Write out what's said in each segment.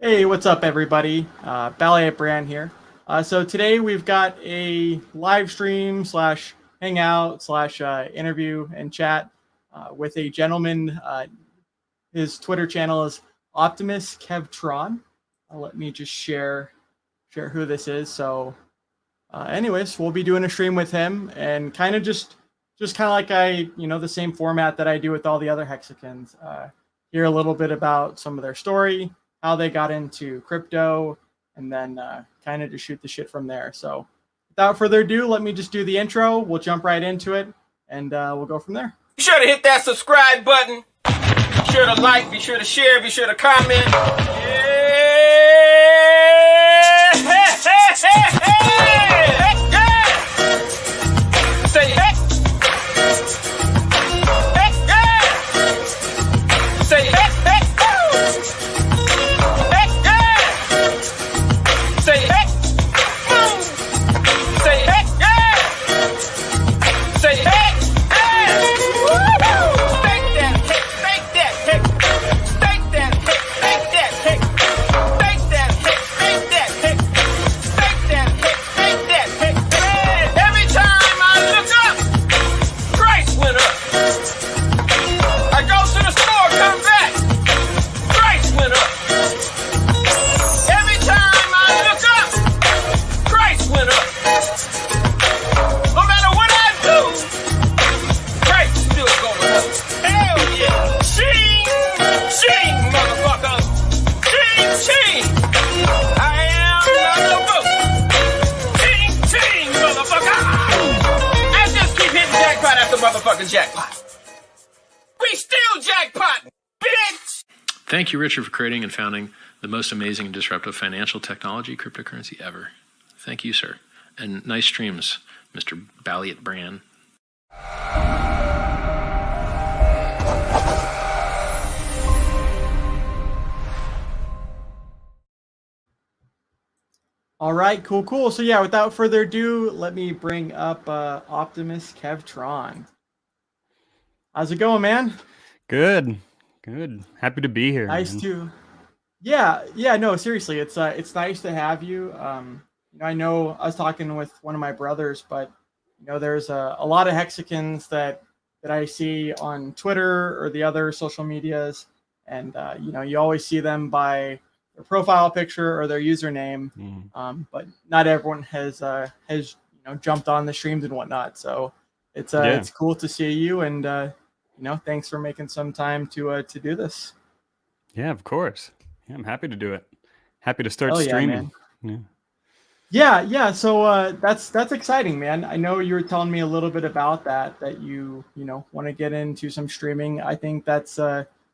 Hey, what's up, everybody? BallietBran here. So today we've got a live stream slash hangout slash interview and chat with a gentleman. His Twitter channel is Optimus Kevtron. Let me just share who this is. So, anyways, we'll be doing a stream with him and kind of just kind of like the same format that I do with all the other Hexicans. Hear a little bit about some of their story, how they got into crypto, and then kind of just shoot the shit from there. So without further ado, let me just do the intro. We'll jump right into it, and we'll go from there. Be sure to hit that subscribe button. Be sure to like, be sure to share, be sure to comment. Yeah. Say hey. Say hey. Motherfucking jackpot. We still jackpot, bitch! Thank you, Richard, for creating and founding the most amazing and disruptive financial technology cryptocurrency ever. Thank you, sir. And nice streams, Mr. BallietBran. All right, cool. So yeah, without further ado, let me bring up Optimus Kevtron. How's it going, man? Good. Happy to be here. Nice man. to. Yeah. No, seriously, it's nice to have you. I know I was talking with one of my brothers, but there's a lot of Hexicans that I see on Twitter or the other social medias, and you always see them by their profile picture or their username, but not everyone has jumped on the streams and whatnot. So it's cool to see you, and thanks for making some time to do this. Yeah, of course. Yeah, I'm happy to do it. Happy to start streaming. Yeah. So that's exciting, man. I know you were telling me a little bit about that you want to get into some streaming. I think that's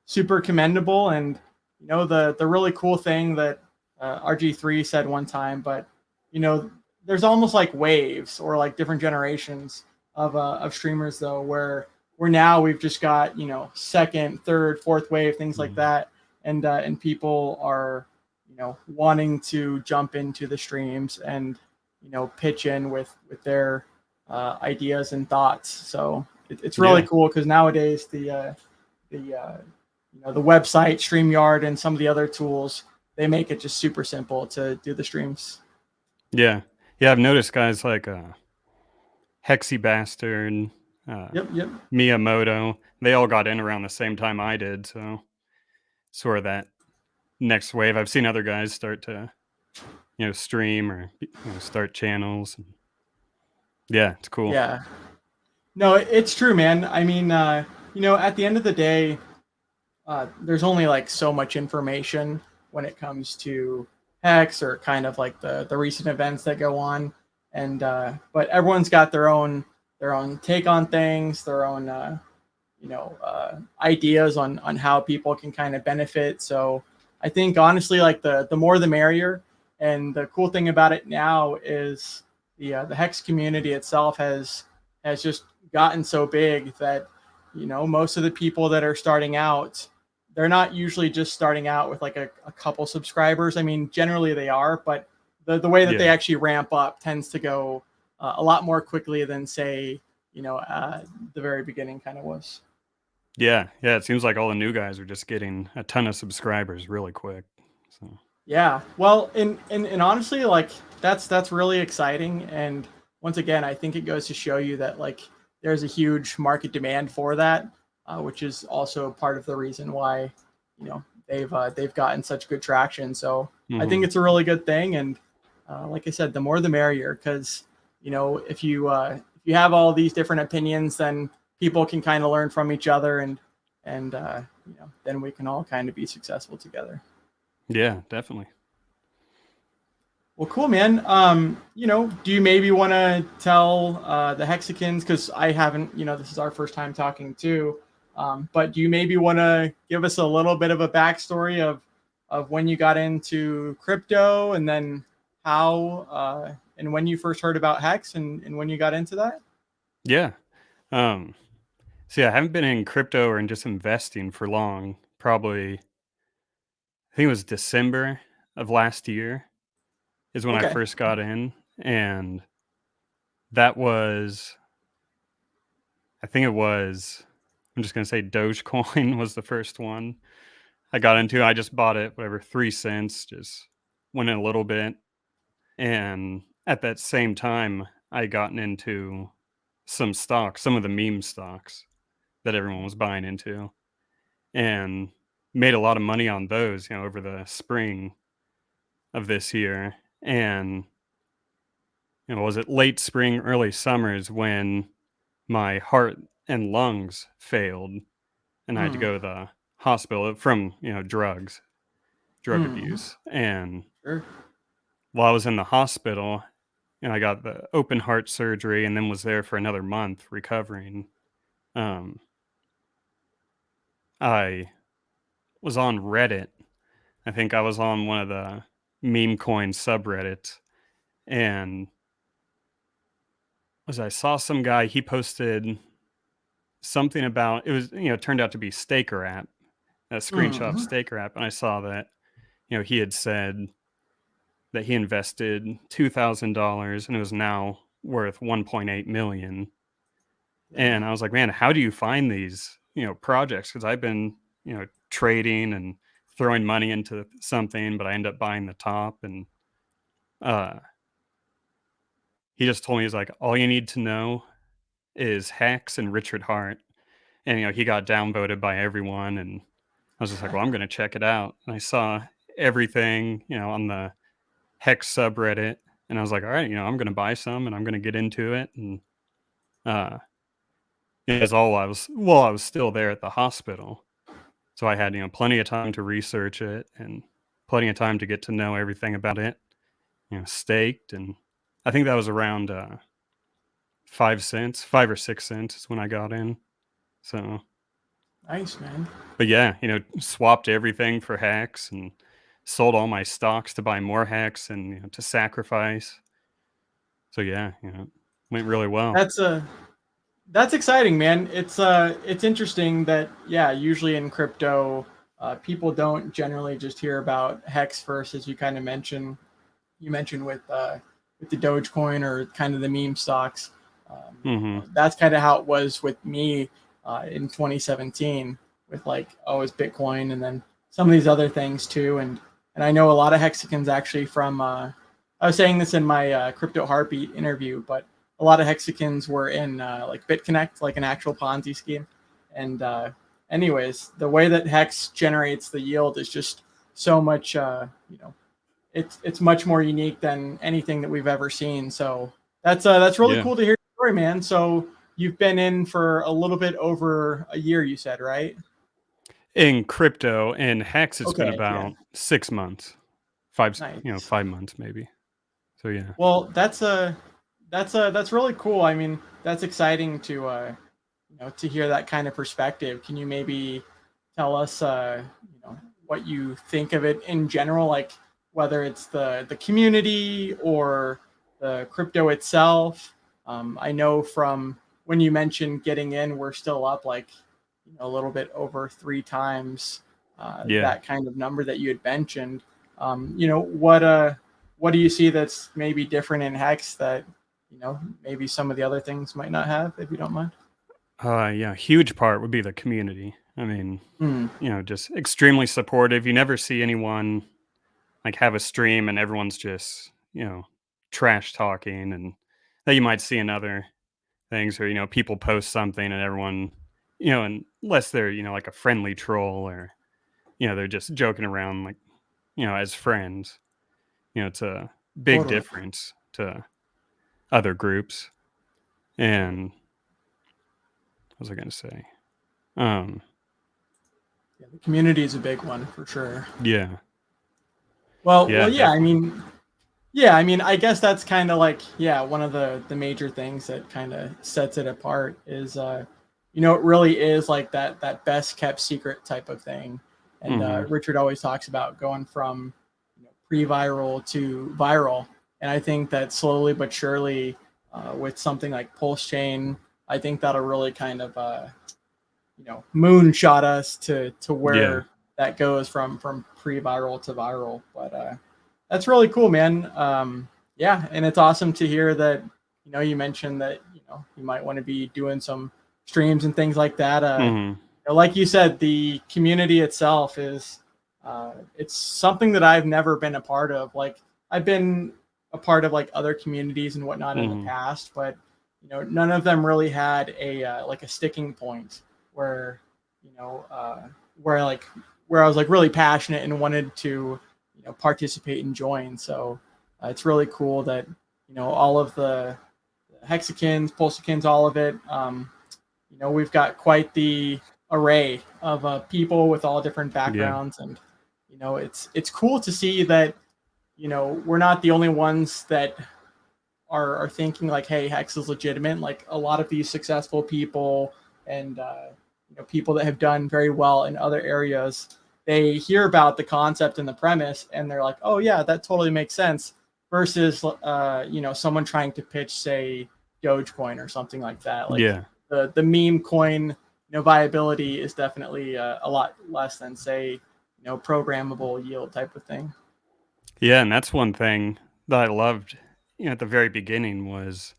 super commendable, and the really cool thing that RG3 said one time, but there's almost like waves or like different generations of streamers though, where now we've just got second, third, fourth wave, things like that, and people are wanting to jump into the streams and pitch in with their ideas and thoughts. So it's really cool, because nowadays the website, StreamYard, and some of the other tools, they make it just super simple to do the streams. Yeah. I've noticed guys like Hexy Bastard, Miyamoto, they all got in around the same time I did. So sort of that next wave. I've seen other guys start to, stream or start channels. Yeah, it's cool. Yeah. No, it's true, man. I mean, at the end of the day, there's only like so much information when it comes to Hex or kind of like the recent events that go on, and but everyone's got their own take on things, their own ideas on how people can kind of benefit. So I think honestly, like the more the merrier. And the cool thing about it now is the Hex community itself has just gotten so big that most of the people that are starting out, they're not usually just starting out with like a couple subscribers. I mean, generally they are, but the way that they actually ramp up tends to go a lot more quickly than, say, the very beginning kind of was. Yeah. It seems like all the new guys are just getting a ton of subscribers really quick. So Yeah. Well, and honestly, like that's really exciting. And once again, I think it goes to show you that like there's a huge market demand for that, which is also part of the reason why they've gotten such good traction. So I think it's a really good thing. And like I said, the more the merrier, because if you have all these different opinions, then people can kind of learn from each other, and then we can all kind of be successful together. Yeah, definitely. Well, cool, man. Do you maybe want to tell the Hexicans, because I haven't, this is our first time talking too, but do you maybe want to give us a little bit of a backstory of when you got into crypto, and then how and when you first heard about Hex, and when you got into that? Yeah. So yeah, I haven't been in crypto or in just investing for long. Probably, I think it was December of last year is when I Okay. first got in, and that was, I think it was, I'm just gonna say Dogecoin was the first one I got into. I just bought it, whatever, 3 cents, just went in a little bit, and at that same time, I gotten into some stocks, some of the meme stocks that everyone was buying into, and made a lot of money on those, over the spring of this year. And was it late spring, early summers when my heart and lungs failed, and I had to Hmm. go to the hospital from drug Hmm. abuse. And Sure. while I was in the hospital, I got the open heart surgery, and then was there for another month recovering. Um, I was on Reddit. I think I was on one of the meme coin subreddits, and I saw some guy, he posted something about, it was, it turned out to be Staker app, a screenshot of Hmm. Staker app, and I saw that, he had said that he invested $2,000 and it was now worth 1.8 million. Yeah. And I was like, man, how do you find these, projects? Because I've been, trading and throwing money into something, but I end up buying the top. And uh, he just told me, he's like, all you need to know is Hex and Richard Hart. And, he got downvoted by everyone. And I was just like, well, I'm going to check it out. And I saw everything, on the Hex subreddit. And I was like, all right, I'm going to buy some and I'm going to get into it. And as all I was still there at the hospital. So I had, plenty of time to research it and plenty of time to get to know everything about it, staked. And I think that was around 5 cents, 5 or 6 cents is when I got in. So, Nice, man. but yeah, swapped everything for Hex and sold all my stocks to buy more Hex and to sacrifice. So yeah, went really well. That's exciting, man. It's interesting that, yeah, usually in crypto, people don't generally just hear about Hex first, as you kind of mentioned. You mentioned with the Dogecoin or kind of the meme stocks. Hmm. That's kind of how it was with me in 2017 with like, oh, it's Bitcoin, and then some of these other things too. And I know a lot of Hexicans actually from. I was saying this in my Crypto Heartbeat interview, but a lot of Hexicans were in like BitConnect, like an actual Ponzi scheme. And anyways, the way that Hex generates the yield is just so much. It's much more unique than anything that we've ever seen. So that's really Yeah. cool to hear your story, man. So you've been in for a little bit over a year, you said, right? In crypto and Hex, it's been Okay, yeah, about 6 months, nice. 5 months maybe. So yeah. Well, that's really cool. I mean, that's exciting to to hear that kind of perspective. Can you maybe tell us what you think of it in general, like whether it's the community or the crypto itself? I know from when you mentioned getting in, we're still up like a little bit over three times Yeah. that kind of number that you had mentioned. What do you see that's maybe different in Hex that maybe some of the other things might not have, if you don't mind? Yeah, huge part would be the community. I mean, Hmm. just extremely supportive. You never see anyone like have a stream and everyone's just, trash talking, and that you might see in other things, or, people post something and everyone, unless they're, like a friendly troll, or, they're just joking around, like, as friends, it's a big Totally. difference to other groups. And what was I going to say? Yeah, the community is a big one for sure. Yeah. Well, Yeah, yeah. definitely. I mean, I guess that's kind of like, one of the major things that kind of sets it apart is, it really is like that best kept secret type of thing. And Richard always talks about going from pre-viral to viral, and I think that slowly but surely, with something like PulseChain, I think that'll really kind of moonshot us to where that goes from pre-viral to viral. But that's really cool, man. Yeah, and it's awesome to hear that you mentioned that you might want to be doing some streams and things like that. Like you said, the community itself is it's something that I've never been a part of. Like, I've been a part of like other communities and whatnot in the past, but none of them really had a like a sticking point where where I was like really passionate and wanted to participate and join. So it's really cool that all of the hexagons, pulsicans, all of it. We've got quite the array of people with all different backgrounds, and it's cool to see that we're not the only ones that are thinking like, hey, Hex is legitimate. Like, a lot of these successful people and people that have done very well in other areas, they hear about the concept and the premise and they're like, oh yeah, that totally makes sense, versus someone trying to pitch, say, Dogecoin or something like that. Like, the meme coin viability is definitely a lot less than, say, programmable yield type of thing. Yeah, and that's one thing that I loved at the very beginning, was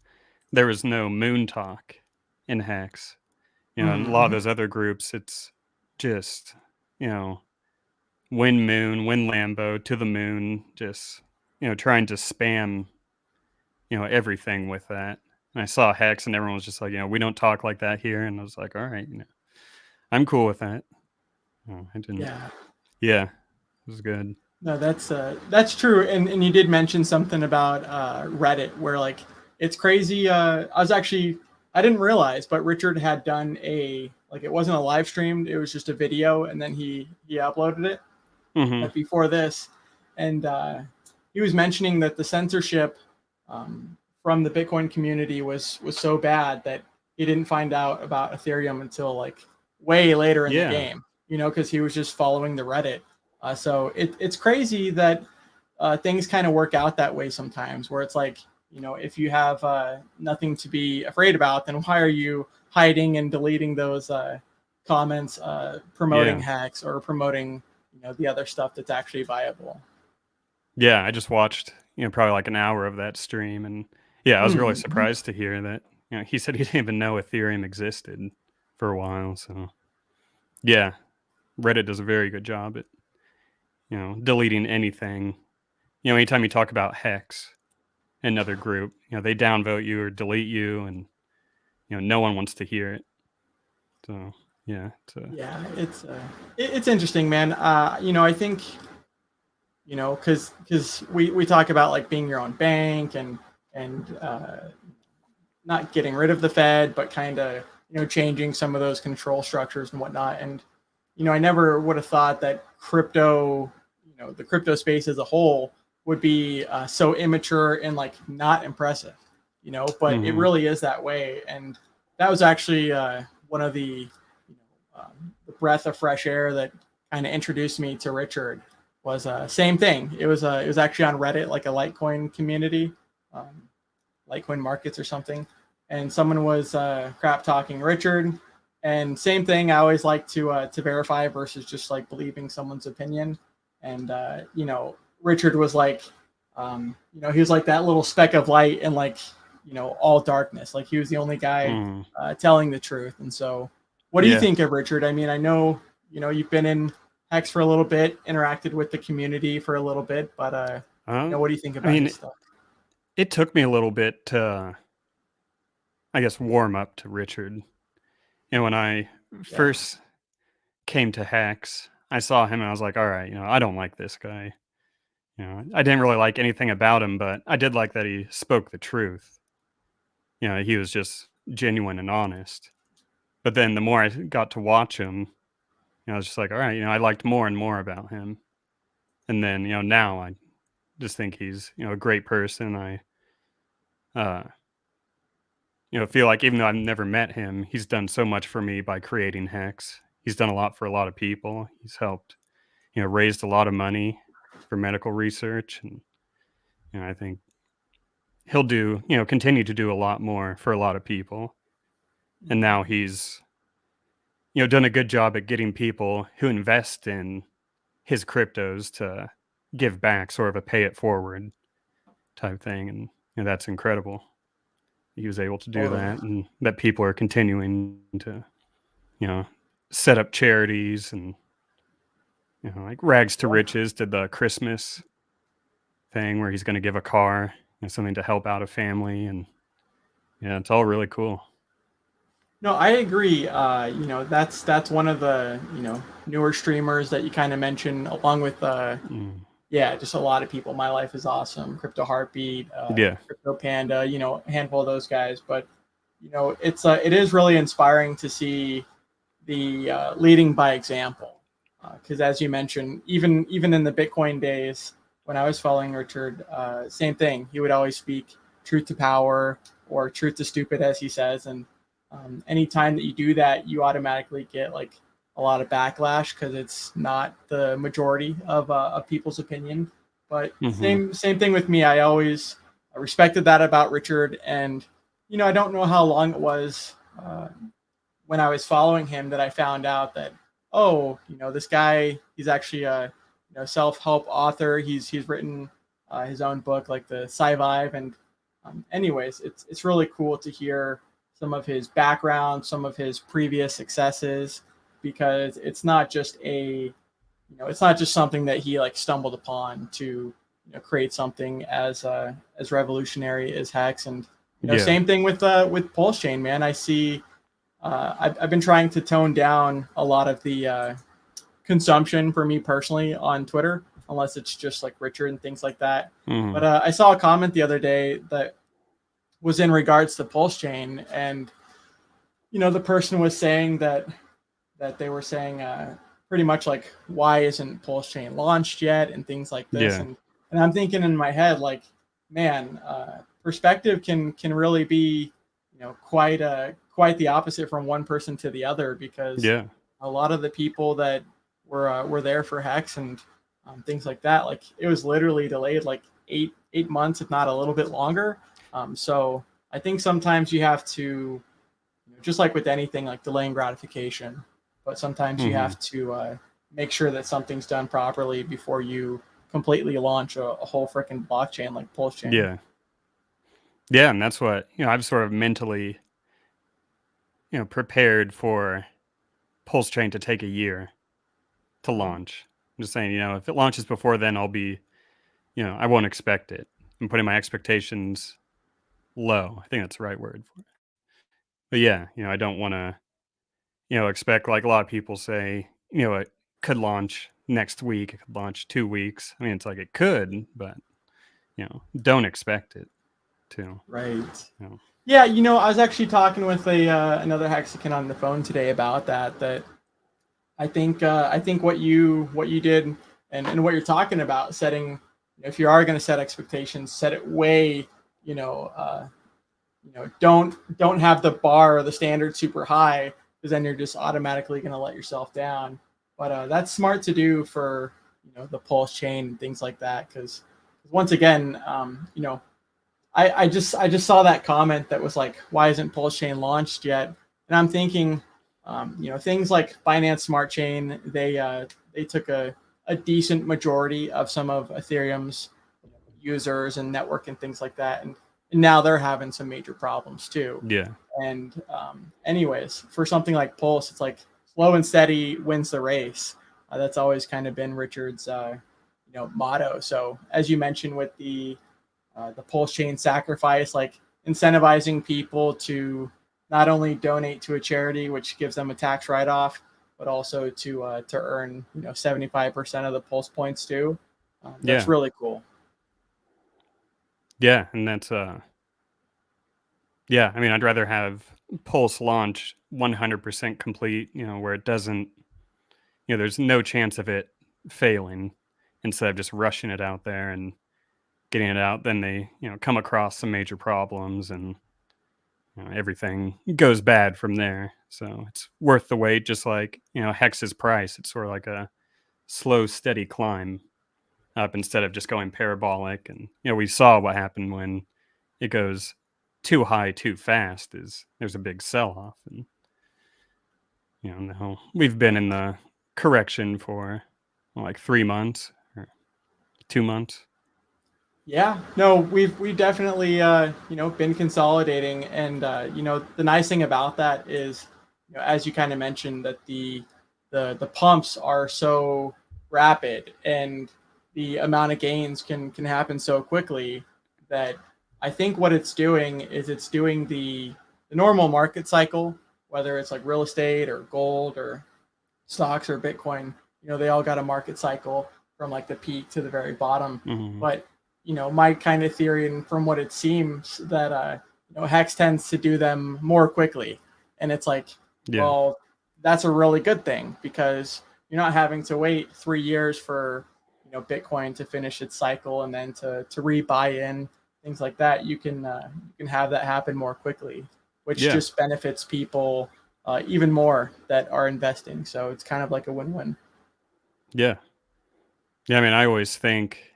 there was no moon talk in Hex. And a lot of those other groups, it's just, win moon, win Lambo, to the moon, just, trying to spam, everything with that. And I saw Hex and everyone was just like, we don't talk like that here. And I was like, all right, I'm cool with that. I didn't. Yeah, it was good. No, that's true. And you did mention something about Reddit, where like it's crazy. I didn't realize, but Richard had done it wasn't a live stream, it was just a video, and then he uploaded it before this. And he was mentioning that the censorship from the Bitcoin community was so bad that he didn't find out about Ethereum until like way later in the game, because he was just following the Reddit. So it's crazy that things kind of work out that way sometimes, where it's like, if you have nothing to be afraid about, then why are you hiding and deleting those comments, promoting Hex or promoting, the other stuff that's actually viable? Yeah, I just watched, probably like an hour of that stream, and I was really surprised to hear that, he said he didn't even know Ethereum existed for a while. So yeah, Reddit does a very good job at, deleting anything. Anytime you talk about Hex, another group, they downvote you or delete you, and no one wants to hear it. So it's interesting, man. I think because we talk about like being your own bank and not getting rid of the Fed, but kind of changing some of those control structures and whatnot. And I never would have thought that crypto, the crypto space as a whole, would be so immature and like not impressive, but it really is that way. And that was actually one of the breath of fresh air that kind of introduced me to Richard. Was same thing. It was actually on Reddit, like a Litecoin community, Litecoin markets or something, and someone was crap talking Richard. And same thing, I always like to verify versus just like believing someone's opinion. And Richard was like, he was like that little speck of light in like, all darkness. Like, he was the only guy telling the truth. And so, what do you think of Richard? I mean, I know, you've been in Hex for a little bit, interacted with the community for a little bit, but what do you think about his stuff? It took me a little bit to, I guess, warm up to Richard. When I first came to Hex, I saw him and I was like, all right, I don't like this guy. I didn't really like anything about him, but I did like that he spoke the truth. He was just genuine and honest. But then the more I got to watch him, I was just like, all right, I liked more and more about him. And then, now I just think he's, a great person. I feel like even though I've never met him, he's done so much for me by creating Hex. He's done a lot for a lot of people. He's helped, raised a lot of money for medical research. And, I think he'll do, continue to do a lot more for a lot of people. And now he's, done a good job at getting people who invest in his cryptos to give back, sort of a pay it forward type thing. And that's incredible. He was able to do that, and that people are continuing to, set up charities and, like Rags to Riches did the Christmas thing where he's going to give a car, something to help out a family. And it's all really cool. No, I agree. That's one of the, newer streamers that you kind of mentioned, along with, just a lot of people. My Life is Awesome, Crypto Heartbeat, Crypto Panda, a handful of those guys. But, it is really inspiring to see the leading by example. Because as you mentioned, even in the Bitcoin days, when I was following Richard, same thing. He would always speak truth to power, or truth to stupid, as he says. And anytime that you do that, you automatically get like a lot of backlash because it's not the majority of people's opinion. But same thing with me. I always respected that about Richard. And, I don't know how long it was when I was following him that I found out that, this guy, he's actually a self-help author. He's written his own book, like the Sci-Vive. And anyways, it's really cool to hear some of his background, some of his previous successes, because it's not just something that he like stumbled upon to create something as revolutionary as Hex. And same thing with PulseChain, man. I see I've been trying to tone down a lot of the consumption for me personally on Twitter, unless it's just like Richard and things like that. But I saw a comment the other day that was in regards to PulseChain, and the person was saying that they were saying pretty much like, why isn't PulseChain launched yet, and things like this. And I'm thinking in my head, like, man, perspective can really be quite the opposite from one person to the other, because a lot of the people that were there for Hex and things like that, like it was literally delayed like eight months, if not a little bit longer. So I think sometimes you have to, just like with anything, like delaying gratification, but sometimes you have to make sure that something's done properly before you completely launch a whole freaking blockchain like PulseChain. Yeah, and that's what, I've sort of mentally, prepared for PulseChain to take a year to launch. I'm just saying, if it launches before then, I'll be, I won't expect it. I'm putting my expectations low. I think that's the right word for it. But I don't want to, expect, like a lot of people say, it could launch next week. It could launch 2 weeks. I mean, it's like it could, but, don't expect it to. Right. Yeah, I was actually talking with another Hexagon on the phone today about that I think what you did and what you're talking about, setting, if you are going to set expectations, set it way, don't have the bar or the standard super high, because then you're just automatically going to let yourself down. But that's smart to do for, the PulseChain and things like that. Because once again, I just saw that comment that was like, why isn't PulseChain launched yet? And I'm thinking, things like Binance Smart Chain, they took a decent majority of some of Ethereum's users and network and things like that. And now they're having some major problems too. Yeah. And anyways, for something like Pulse, it's like slow and steady wins the race. That's always kind of been Richard's motto. So as you mentioned with the PulseChain sacrifice, like incentivizing people to not only donate to a charity, which gives them a tax write-off, but also to earn 75% of the Pulse points too. That's really cool. Yeah, and that's yeah. I mean, I'd rather have Pulse launch 100% complete, where it doesn't, there's no chance of it failing, instead of just rushing it out there and getting it out. Then they, come across some major problems, and everything goes bad from there. So it's worth the wait, just like, Hex's price. It's sort of like a slow, steady climb up instead of just going parabolic. And, we saw what happened when it goes too high too fast, is there's a big sell-off. And, now we've been in the correction for like 3 months or 2 months. Yeah, no, we've definitely been consolidating, and the nice thing about that is, as you kind of mentioned, that the pumps are so rapid and the amount of gains can happen so quickly that I think what it's doing is it's doing the normal market cycle, whether it's like real estate or gold or stocks or Bitcoin. They all got a market cycle from like the peak to the very bottom. Mm-hmm. But my kind of theory, and from what it seems, that Hex tends to do them more quickly, and it's like, well, that's a really good thing, because you're not having to wait 3 years for Bitcoin to finish its cycle and then to rebuy in, things like that. You can have that happen more quickly, which just benefits people even more that are investing. So it's kind of like a win-win. Yeah. I mean, I always think,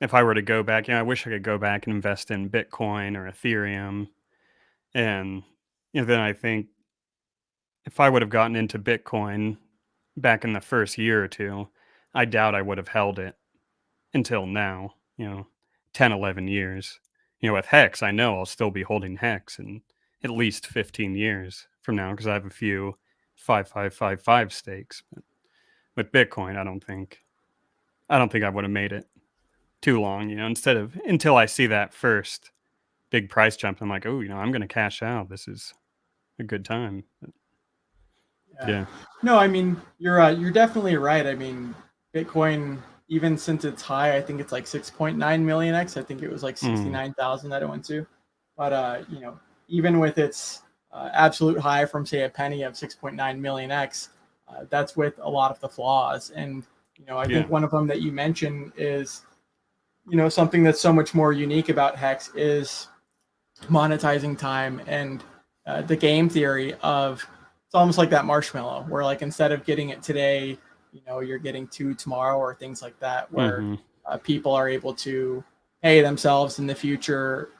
if I were to go back, I wish I could go back and invest in Bitcoin or Ethereum. And then I think if I would have gotten into Bitcoin back in the first year or two, I doubt I would have held it until now, 10, 11 years. With Hex, I know I'll still be holding Hex in at least 15 years from now, because I have a few 5555 stakes. But with Bitcoin, I don't think I would have made it too long, until I see that first big price jump. I'm like, oh, I'm going to cash out. This is a good time. Yeah. No, I mean, you're definitely right. I mean, Bitcoin, even since it's high, I think it's like 6.9 million X. I think it was like 69,000 that it went to. But even with its absolute high from, say, a penny of 6.9 million X, that's with a lot of the flaws. And I think one of them that you mentioned is, something that's so much more unique about Hex is monetizing time, and the game theory of, it's almost like that marshmallow, where like instead of getting it today, you're getting 2 tomorrow, or things like that, where people are able to pay themselves in the future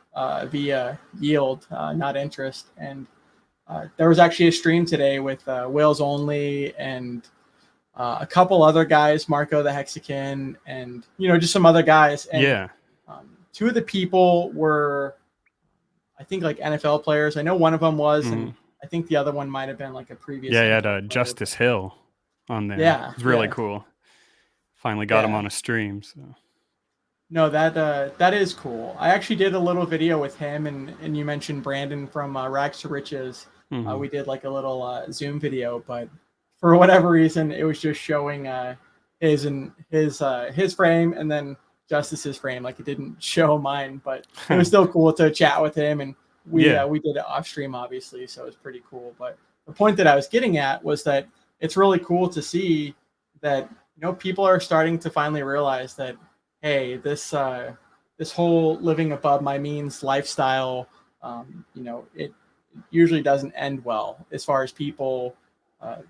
via yield, not interest. And there was actually a stream today with Whales Only and a couple other guys, Marco the Hexakin, and just some other guys. And 2 of the people were, I think, like NFL players. I know one of them was, and I think the other one might have been like a previous. Yeah, you had Justice Hill on there. Yeah, it's really cool. Finally got him on a stream. So. No, that is cool. I actually did a little video with him, and you mentioned Brandon from Rags to Riches. We did like a little Zoom video, but for whatever reason, it was just showing his frame, and then Justice's frame. Like, it didn't show mine, but it was still cool to chat with him, and we did it off stream, obviously, so it was pretty cool. But the point that I was getting at was that it's really cool to see that people are starting to finally realize that, hey, this whole living above my means lifestyle, it usually doesn't end well, as far as people.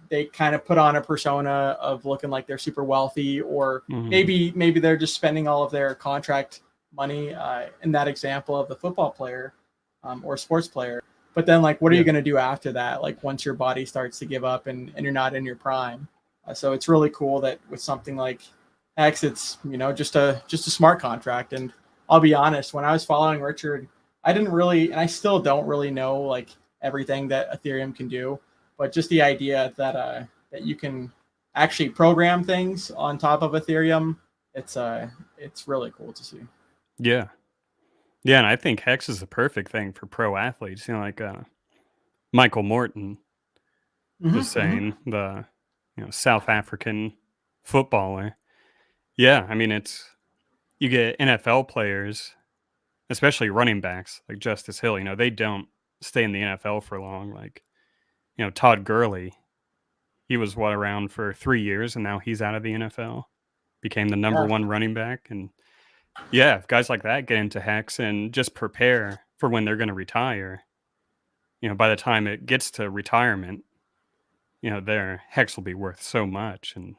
They kind of put on a persona of looking like they're super wealthy, or maybe they're just spending all of their contract money, in that example of the football player or sports player. But then, like, what are you going to do after that? Like, once your body starts to give up and you're not in your prime. So it's really cool that with something like Hex, it's just a smart contract. And I'll be honest, when I was following Richard, I didn't really, and I still don't really know like everything that Ethereum can do. But just the idea that that you can actually program things on top of Ethereum, it's really cool to see. Yeah. Yeah, and I think Hex is the perfect thing for pro athletes. Like Michael Morton was saying, the South African footballer. Yeah, I mean, you get NFL players, especially running backs like Justice Hill. They don't stay in the NFL for long. Like, Todd Gurley, he was around for 3 years, and now he's out of the NFL, became the number one running back. And yeah, if guys like that get into Hex and just prepare for when they're going to retire, by the time it gets to retirement, their Hex will be worth so much, and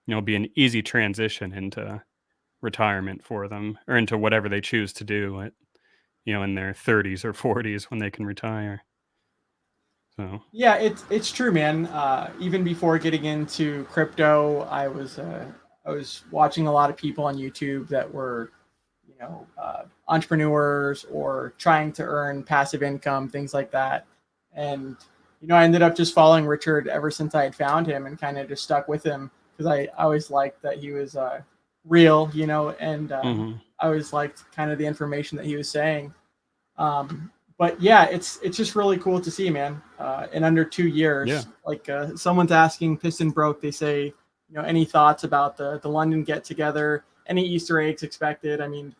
it'll be an easy transition into retirement for them, or into whatever they choose to do at, in their 30s or 40s when they can retire. So yeah, it's true, man. Even before getting into crypto, I was watching a lot of people on YouTube that were, entrepreneurs or trying to earn passive income, things like that. And I ended up just following Richard ever since I had found him, and kind of just stuck with him because I always liked that he was real, and I always liked kind of the information that he was saying. But yeah, it's just really cool to see, man. In under 2 years, like someone's asking Piston Broke, they say, any thoughts about the London get together? Any Easter eggs expected? I mean,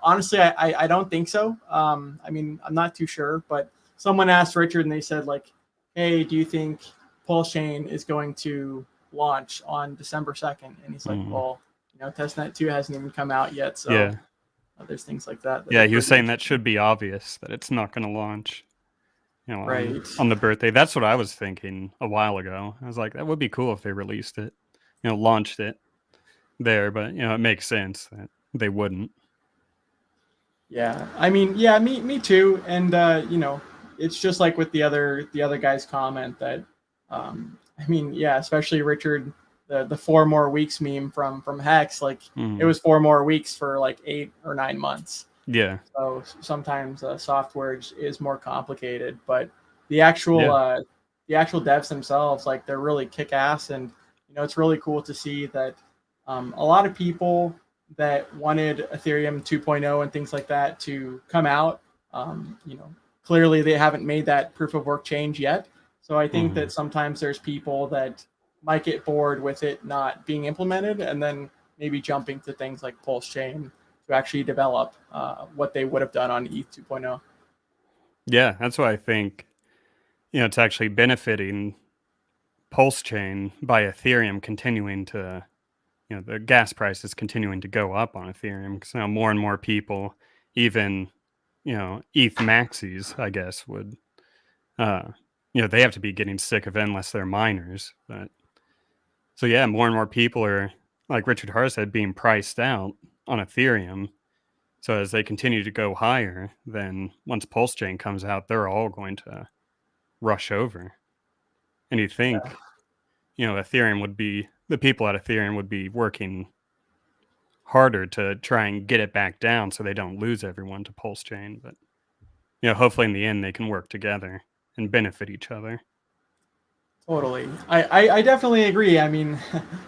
honestly, I don't think so. I mean, I'm not too sure, but someone asked Richard and they said, like, hey, do you think PulseChain is going to launch on December 2nd? And he's like, well, testnet 2 hasn't even come out yet. So there's things like that. Yeah, he was saying that should be obvious that it's not going to launch, right on the birthday. That's what I was thinking a while ago. I was like, that would be cool if they released it, launched it there. But it makes sense that they wouldn't. Yeah, I mean, yeah, me too. And it's just like with the other guy's comment that, I mean, yeah, especially Richard, the 4 more weeks meme from Hex, like it was 4 more weeks for like 8 or 9 months. Yeah. So sometimes software is more complicated, but the actual devs themselves, like they're really kick ass, and it's really cool to see that a lot of people that wanted Ethereum 2.0 and things like that to come out, clearly they haven't made that proof of work change yet. So I think that sometimes there's people that might get bored with it not being implemented, and then maybe jumping to things like PulseChain to actually develop what they would have done on ETH 2.0. Yeah, that's why I think, it's actually benefiting PulseChain by Ethereum continuing to, the gas price is continuing to go up on Ethereum, because now more and more people, even, ETH maxis, I guess, would, they have to be getting sick of it unless they're miners. But so yeah, more and more people are, like Richard Har said, being priced out on Ethereum. So as they continue to go higher, then once PulseChain comes out, they're all going to rush over. And you think, Ethereum would be, the people at Ethereum would be working harder to try and get it back down so they don't lose everyone to PulseChain. But, hopefully in the end they can work together and benefit each other. Totally. I definitely agree. I mean,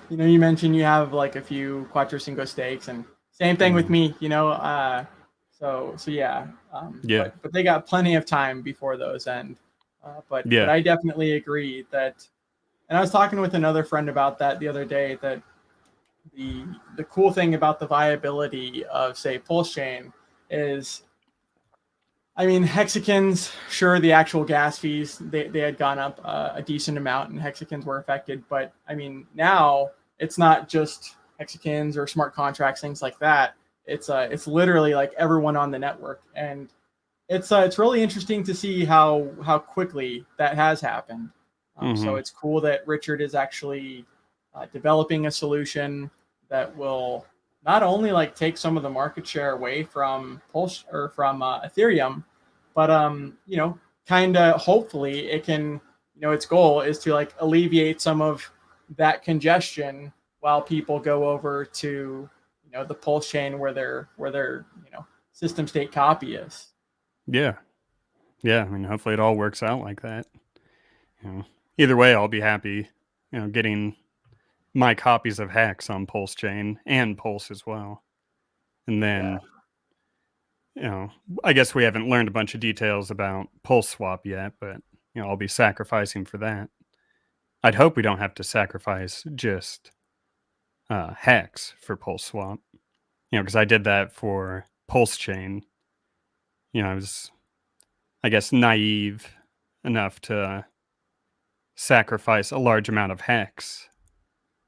you mentioned you have like a few Quattro Cinco stakes, and same thing with me, so yeah. But they got plenty of time before those end. But I definitely agree that, and I was talking with another friend about that the other day, that the cool thing about the viability of, say, PulseChain is, I mean, hexagons, sure, the actual gas fees, they had gone up a decent amount, and hexagons were affected. But I mean, now it's not just hexagons or smart contracts, things like that. It's literally like everyone on the network, and it's really interesting to see how quickly that has happened. So it's cool that Richard is actually developing a solution that will not only like take some of the market share away from Pulse or from Ethereum, but kind of hopefully it can, its goal is to like alleviate some of that congestion while people go over to the PulseChain where their system state copy is. Yeah. I mean, hopefully it all works out like that. Either way, I'll be happy getting my copies of Hex on PulseChain and Pulse as well. And then, I guess we haven't learned a bunch of details about Pulse Swap yet, but, I'll be sacrificing for that. I'd hope we don't have to sacrifice just Hex for Pulse Swap, because I did that for PulseChain. I was, I guess, naive enough to sacrifice a large amount of Hex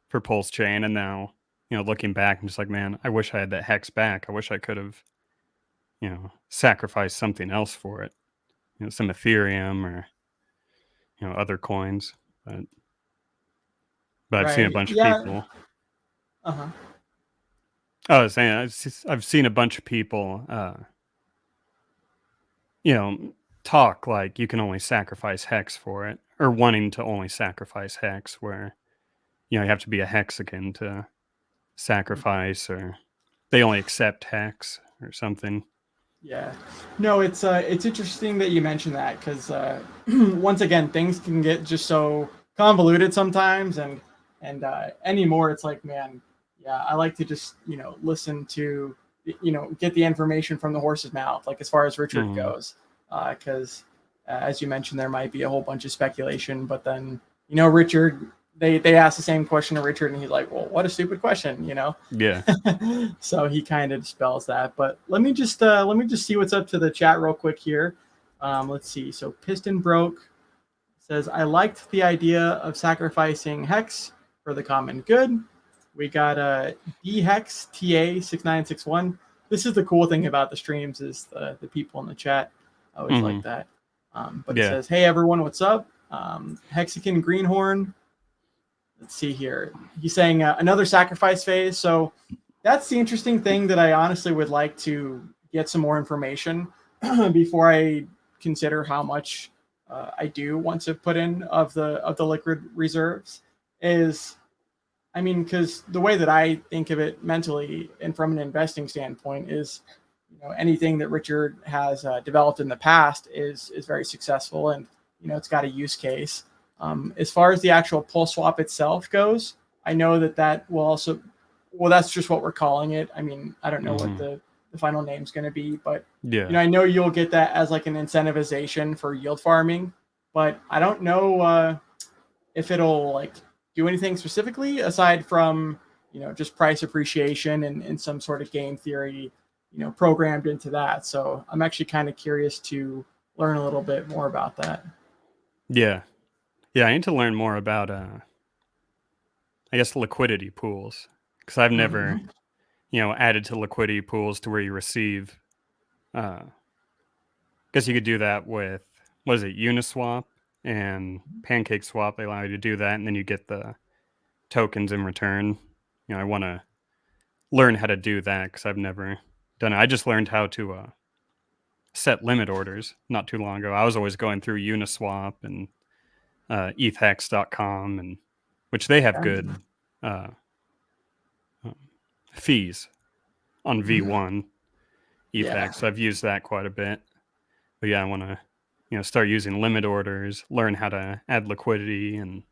for PulseChain, and now, looking back, I'm just like, man, I wish I had that Hex back. I wish I could have, sacrificed something else for it, some Ethereum or, other coins. But I've seen a bunch of people. Uh-huh. I was saying, I've seen a bunch of people, talk like you can only sacrifice Hex for it, or wanting to only sacrifice Hex, where, you have to be a Hexican to sacrifice, or they only accept Hex or something. Yeah, no, it's interesting that you mentioned that, because once again, things can get just so convoluted sometimes, and anymore, it's like, man, yeah, I like to just listen to get the information from the horse's mouth, like as far as Richard goes, because as you mentioned, there might be a whole bunch of speculation, but then Richard. They asked the same question to Richard, and he's like, well, what a stupid question, Yeah. So he kind of dispels that. But let me just see what's up to the chat real quick here. Let's see. So Piston Broke says, I liked the idea of sacrificing Hex for the common good. We got DHEX TA6961. This is the cool thing about the streams, is the people in the chat. I always like that. But it says, hey everyone, what's up? Hexican Greenhorn. Let's see here. He's saying another sacrifice phase. So that's the interesting thing that I honestly would like to get some more information before I consider how much I do want to put in of the liquid reserves. Is, I mean, because the way that I think of it mentally and from an investing standpoint is, anything that Richard has developed in the past is very successful, and it's got a use case. As far as the actual Pulse Swap itself goes, I know that will also, well, that's just what we're calling it. I mean, I don't know what the final name's going to be, but I know you'll get that as like an incentivization for yield farming, but I don't know if it'll like do anything specifically aside from, just price appreciation and some sort of game theory, programmed into that. So I'm actually kind of curious to learn a little bit more about that. Yeah. Yeah, I need to learn more about, I guess, liquidity pools, because I've never, added to liquidity pools to where you receive. I guess you could do that with, what is it, Uniswap and PancakeSwap. They allow you to do that, and then you get the tokens in return. I want to learn how to do that, because I've never done it. I just learned how to set limit orders not too long ago. I was always going through Uniswap and ethhex.com, and which they have good fees on V1 ethhex. So I've used that quite a bit. But yeah, I want to start using limit orders, learn how to add liquidity, and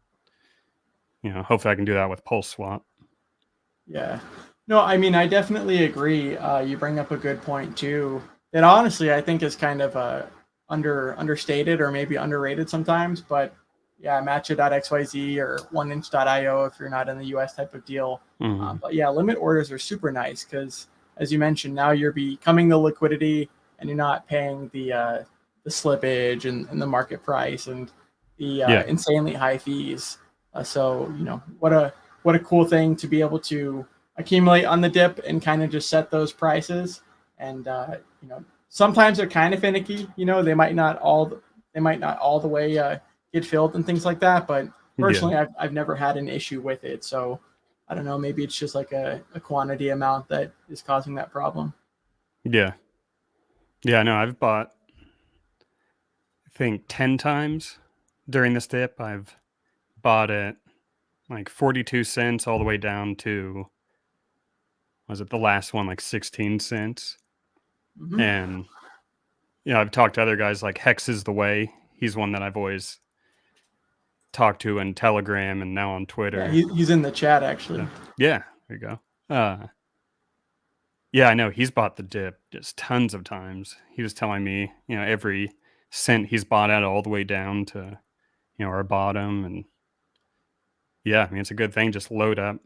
hopefully I can do that with Pulse Swap. Yeah. No, I mean, I definitely agree. You bring up a good point too. That honestly I think is kind of understated or maybe underrated sometimes, but yeah, matcha.xyz or 1inch.io if you're not in the US type of deal. But yeah, limit orders are super nice because, as you mentioned, now you're becoming the liquidity and you're not paying the slippage and the market price and the insanely high fees. So what a cool thing to be able to accumulate on the dip and kind of just set those prices. And sometimes they're kind of finicky. They might not all the way get filled and things like that, but personally I've never had an issue with it. So I don't know, maybe it's just like a quantity amount that is causing that problem. No, I've bought, I think, 10 times during this dip. I've bought it like 42 cents all the way down to, was it the last one, like 16 cents? And I've talked to other guys like Hex is the way. He's one that I've always talked to in Telegram and now on Twitter. Yeah, he's in the chat actually. So, yeah, there you go. Yeah, I know he's bought the dip just tons of times. He was telling me, every cent he's bought at all the way down to, our bottom. And yeah, I mean, it's a good thing. Just load up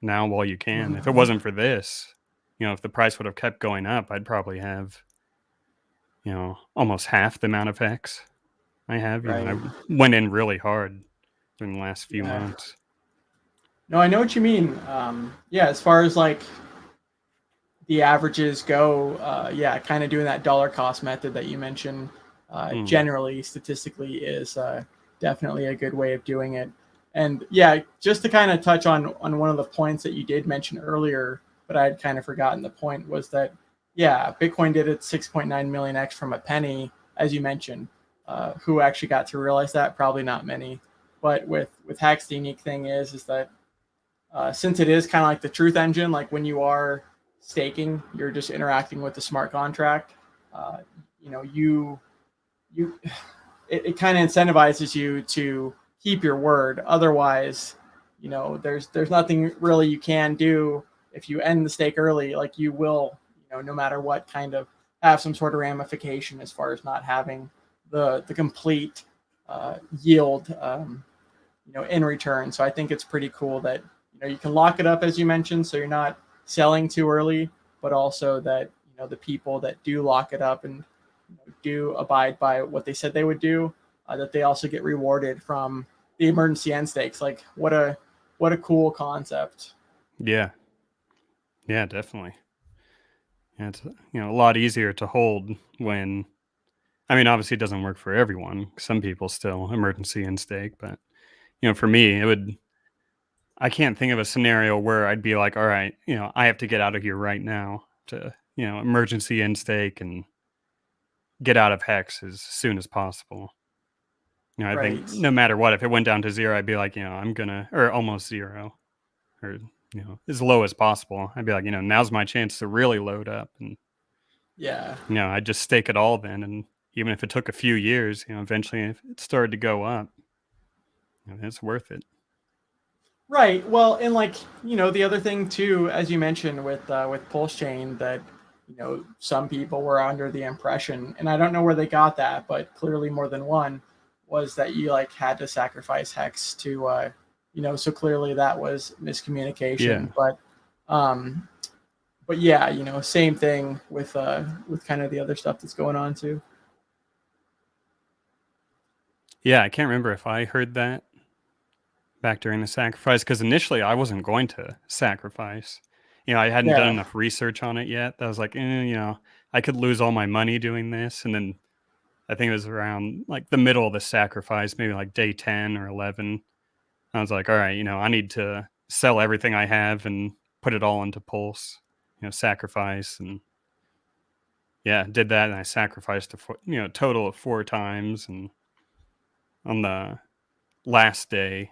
now while you can. If it wasn't for this, if the price would have kept going up, I'd probably have, almost half the amount of Hex I have. Right. I went in really hard in the last few months. No, I know what you mean. Yeah, as far as like the averages go, kind of doing that dollar cost method that you mentioned, generally statistically is definitely a good way of doing it. And yeah, just to kind of touch on one of the points that you did mention earlier, but I had kind of forgotten the point, was that, yeah, Bitcoin did its 6.9 million X from a penny, as you mentioned. Who actually got to realize that? Probably not many. But with Hex, the unique thing is that since it is kind of like the truth engine, like when you are staking, you're just interacting with the smart contract. It kind of incentivizes you to keep your word. Otherwise, there's nothing really you can do if you end the stake early. Like you will, no matter what, kind of have some sort of ramification as far as not having the complete yield, in return. So I think it's pretty cool that you can lock it up, as you mentioned, so you're not selling too early, but also that the people that do lock it up and do abide by what they said they would do, that they also get rewarded from the emergency end stakes. Like what a cool concept. Yeah definitely. Yeah, it's a lot easier to hold when, I mean, obviously it doesn't work for everyone. Some people still emergency end stake, but for me, I can't think of a scenario where I'd be like, all right, I have to get out of here right now to, emergency end stake and get out of Hex as soon as possible. I think no matter what, if it went down to zero, I'd be like, I'm gonna, or almost zero, or, as low as possible. I'd be like, now's my chance to really load up. And, I'd just stake it all then. And even if it took a few years, eventually if it started to go up, it's worth it. Right. Well, and like, the other thing too, as you mentioned with PulseChain, that, some people were under the impression, and I don't know where they got that, but clearly more than one, was that you like had to sacrifice Hex to, so clearly that was miscommunication. But yeah, same thing with kind of the other stuff that's going on too. Yeah, I can't remember if I heard that back during the sacrifice, because initially I wasn't going to sacrifice. I hadn't done enough research on it yet. I was like, I could lose all my money doing this. And then I think it was around like the middle of the sacrifice, maybe like day 10 or 11. I was like, all right, I need to sell everything I have and put it all into Pulse, sacrifice. And yeah, did that. And I sacrificed a total of 4 times. And on the last day,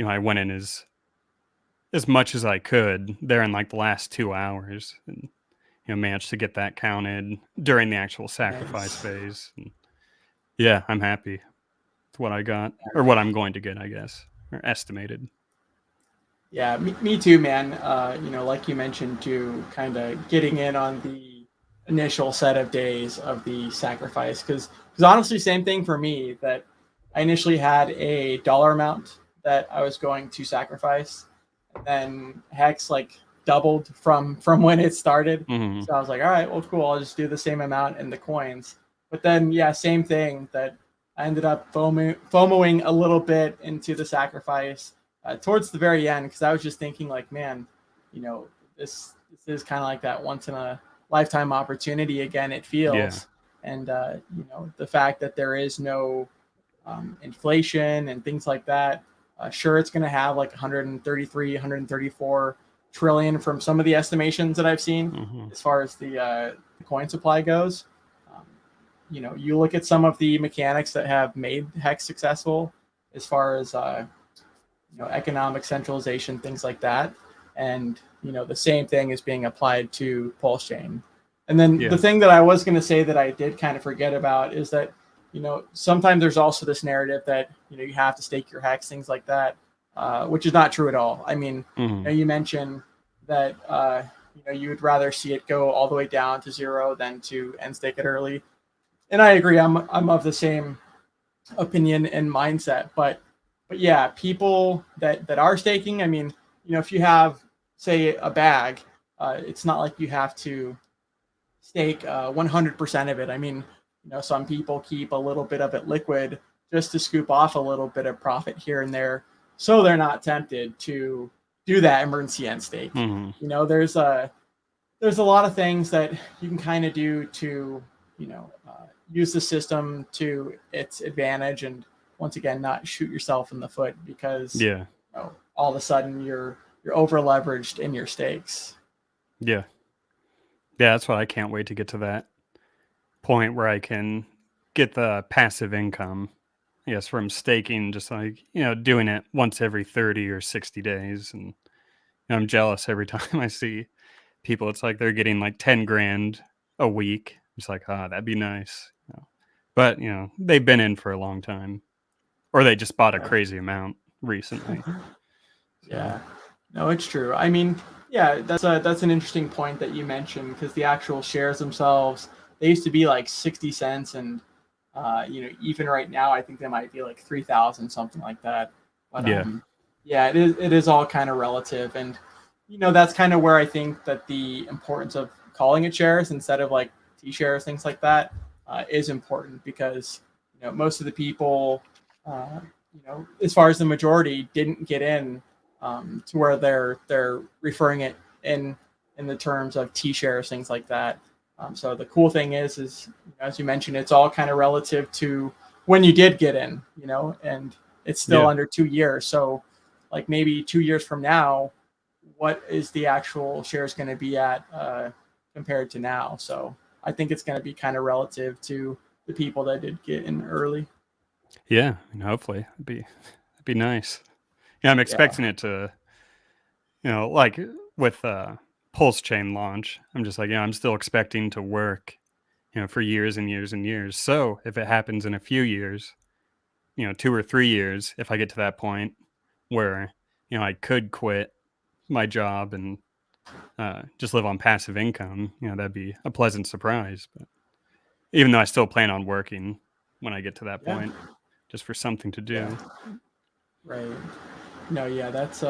I went in as much as I could there in like the last 2 hours, and managed to get that counted during the actual sacrifice phase. And yeah, I'm happy with what I got, or what I'm going to get, I guess, or estimated. Yeah, me too, man. Like you mentioned too, kind of getting in on the initial set of days of the sacrifice, because honestly, same thing for me, that I initially had a dollar amount that I was going to sacrifice, and then Hex like doubled from when it started. Mm-hmm. So I was like, all right, well, cool. I'll just do the same amount in the coins. But then, yeah, same thing, that I ended up FOMOing a little bit into the sacrifice towards the very end, because I was just thinking like, man, this is kind of like that once in a lifetime opportunity again, it feels. Yeah. And, the fact that there is no inflation and things like that, sure, it's going to have like 133, 134 trillion from some of the estimations that I've seen as far as the coin supply goes. You look at some of the mechanics that have made Hex successful as far as economic centralization, things like that, and the same thing is being applied to PulseChain. And then the thing that I was going to say that I did kind of forget about is that sometimes there's also this narrative that you have to stake your hex, things like that, which is not true at all. I mean, you mentioned that you would rather see it go all the way down to 0 than to end stake it early, and I agree. I'm of the same opinion and mindset, but yeah, people that are staking, I mean, if you have, say, a bag, it's not like you have to stake 100% of it. I mean, some people keep a little bit of it liquid just to scoop off a little bit of profit here and there, so they're not tempted to do that emergency end stake. There's a lot of things that you can kind of do to use the system to its advantage, and once again, not shoot yourself in the foot because all of a sudden you're over leveraged in your stakes. Yeah, that's what I can't wait to get to, that point where I can get the passive income, yes, from staking, just like, doing it once every 30 or 60 days. And I'm jealous every time I see people. It's like they're getting like 10 grand a week. It's like, that'd be nice. But, they've been in for a long time, or they just bought a crazy amount recently. Yeah, no, it's true. I mean, yeah, that's an interesting point that you mentioned, because the actual shares themselves, they used to be like 60 cents, and even right now, I think they might be like 3,000, something like that. But it is all kind of relative, and that's kind of where I think that the importance of calling it shares instead of like T shares, things like that, is important, because most of the people, as far as the majority, didn't get in to where they're referring it in the terms of T shares, things like that. So the cool thing is as you mentioned, it's all kind of relative to when you did get in, and it's still under 2 years. So like maybe 2 years from now, what is the actual shares going to be at compared to now? So I think it's going to be kind of relative to the people that did get in early. Yeah, and hopefully it'd be nice. Yeah, I'm expecting it to, like with PulseChain launch, I'm just like, I'm still expecting to work, for years and years and years. So if it happens in a few years, 2 or 3 years, if I get to that point where, I could quit my job and just live on passive income, that'd be a pleasant surprise. But even though I still plan on working when I get to that point, just for something to do. Yeah. Right. No, yeah, that's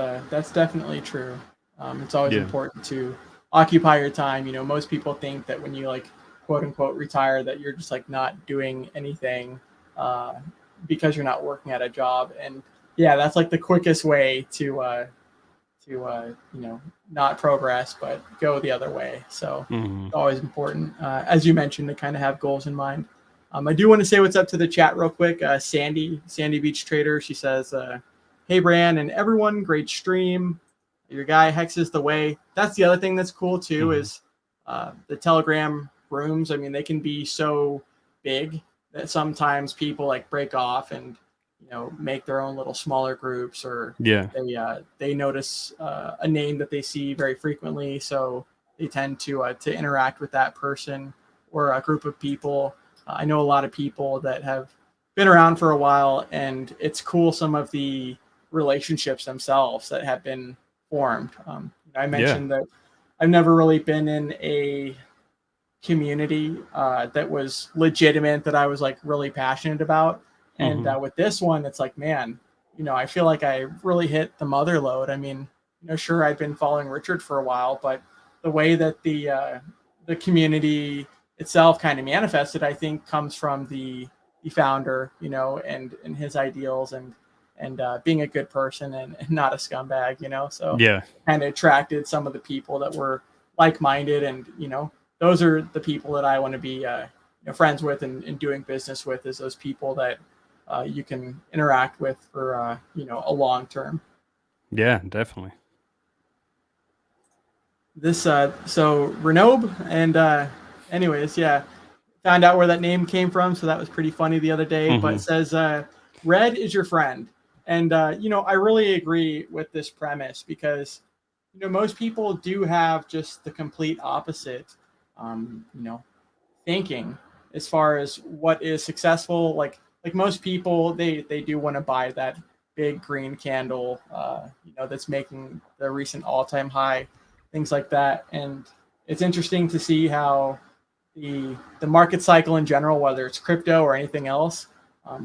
definitely true. It's always important to occupy your time. Most people think that when you like quote unquote retire, that you're just like not doing anything because you're not working at a job. And that's like the quickest way to not progress, but go the other way. So it's always important, as you mentioned, to kind of have goals in mind. I do want to say what's up to the chat real quick. Sandy Beach Trader, she says, hey, Bran and everyone, great stream. Your guy Hex is the way. That's the other thing that's cool too, is the Telegram rooms. I mean, they can be so big that sometimes people like break off and make their own little smaller groups, or they notice a name that they see very frequently, so they tend to interact with that person or a group of people. I know a lot of people that have been around for a while, and it's cool, some of the relationships themselves that have been formed. I mentioned that I've never really been in a community that was legitimate, that I was like really passionate about. And with this one, it's like, man, I feel like I really hit the mother load. I mean, sure, I've been following Richard for a while, but the way that the community itself kind of manifested, I think, comes from the founder, and his ideals, and being a good person and not a scumbag, so kind of attracted some of the people that were like-minded, and those are the people that I want to be friends with and doing business with, is those people that you can interact with for a long term. Yeah, definitely. This so Renob, and anyways, found out where that name came from, so that was pretty funny the other day. But it says red is your friend, and I really agree with this premise, because most people do have just the complete opposite thinking as far as what is successful. Like like most people, they do want to buy that big green candle, that's making the recent all-time high, things like that. And it's interesting to see how the market cycle in general, whether it's crypto or anything else,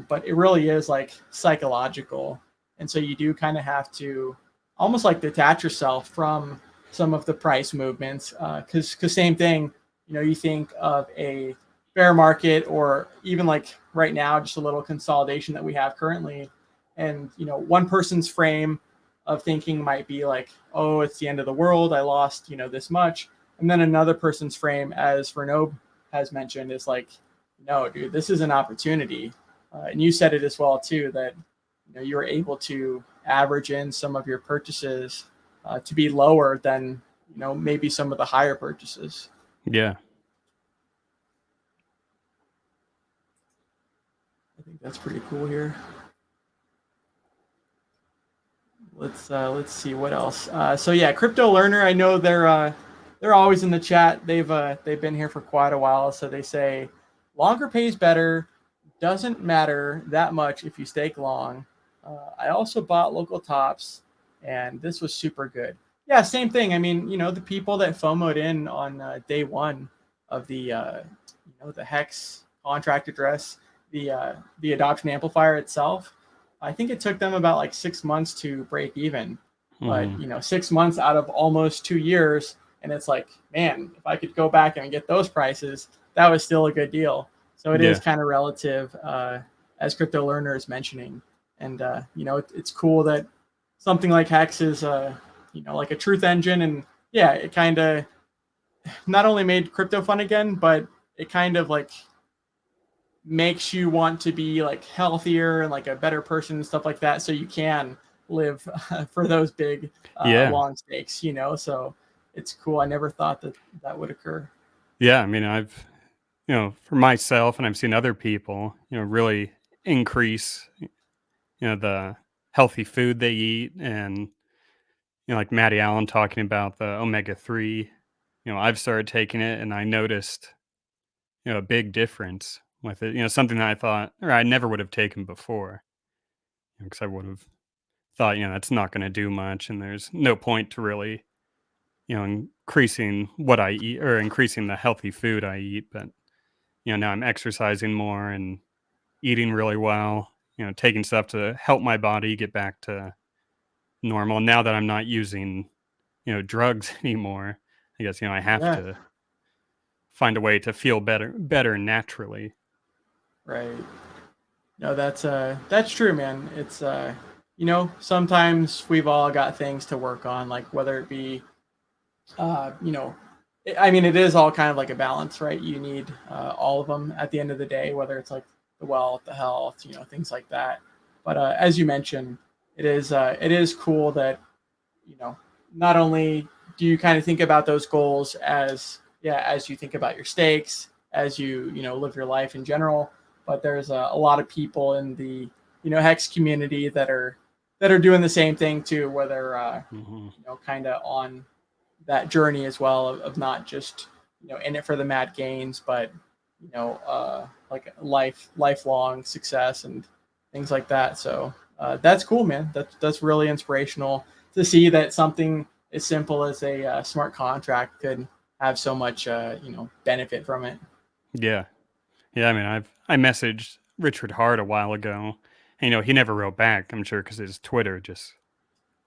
but it really is like psychological. And so you do kind of have to almost like detach yourself from some of the price movements, because same thing, you think of a bear market or even like right now, just a little consolidation that we have currently. And, one person's frame of thinking might be like, oh, it's the end of the world. I lost, this much. And then another person's frame, as Renaud has mentioned, is like, no, dude, this is an opportunity. And you said it as well, too, that, you were able to average in some of your purchases to be lower than, maybe some of the higher purchases. Yeah. I think that's pretty cool here. Let's see what else. So yeah, Crypto Learner. I know they're always in the chat. They've been here for quite a while. So they say longer pays better. Doesn't matter that much if you stake long. I also bought local tops, and this was super good. Yeah, same thing. I mean, the people that FOMO'd in on day one of the Hex contract address, the adoption amplifier itself. I think it took them about like 6 months to break even, but 6 months out of almost 2 years. And it's like, man, if I could go back and get those prices, that was still a good deal. So it is kind of relative, as Crypto Learner is mentioning. And, it's cool that something like Hex is, like a truth engine. And yeah, it kind of not only made crypto fun again, but it kind of like makes you want to be like healthier and like a better person and stuff like that, so you can live for those big long stakes, so it's cool. I never thought that would occur. I mean, I've for myself, and I've seen other people really increase the healthy food they eat, and like Matty Allen talking about the omega-3. I've started taking it, and I noticed a big difference with it. Something that I thought, or I never would have taken before, because I would have thought, that's not going to do much, and there's no point to really, increasing what I eat or increasing the healthy food I eat. But now I'm exercising more and eating really well. Taking stuff to help my body get back to normal. Now that I'm not using, drugs anymore, I guess I have to find a way to feel better naturally. Right. No, that's true, man. It's sometimes we've all got things to work on, like whether it be I mean, it is all kind of like a balance, right? You need all of them at the end of the day, whether it's like the wealth, the health, things like that. But as you mentioned, it is cool that not only do you kind of think about those goals as you think about your stakes, as you live your life in general, but there's a lot of people in the Hex community that are doing the same thing too, where they're kind of on that journey as well of not just in it for the mad gains, but like lifelong success and things like that. So that's cool, man. That's really inspirational to see that something as simple as a smart contract could have so much benefit from it. Yeah. I mean, I messaged Richard Hart a while ago, and he never wrote back. I'm sure because his Twitter just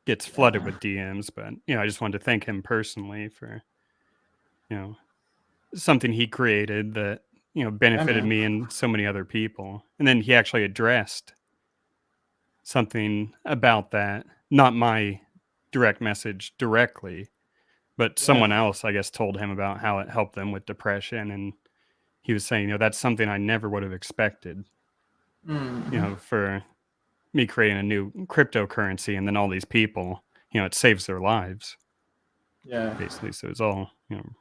gets flooded with DMs. But I just wanted to thank him personally for something he created that benefited me and so many other people. And then he actually addressed something about that, not my direct message directly, but someone else, I guess, told him about how it helped them with depression. And he was saying, that's something I never would have expected, for me creating a new cryptocurrency, and then all these people, it saves their lives. Yeah. Basically. So it's all,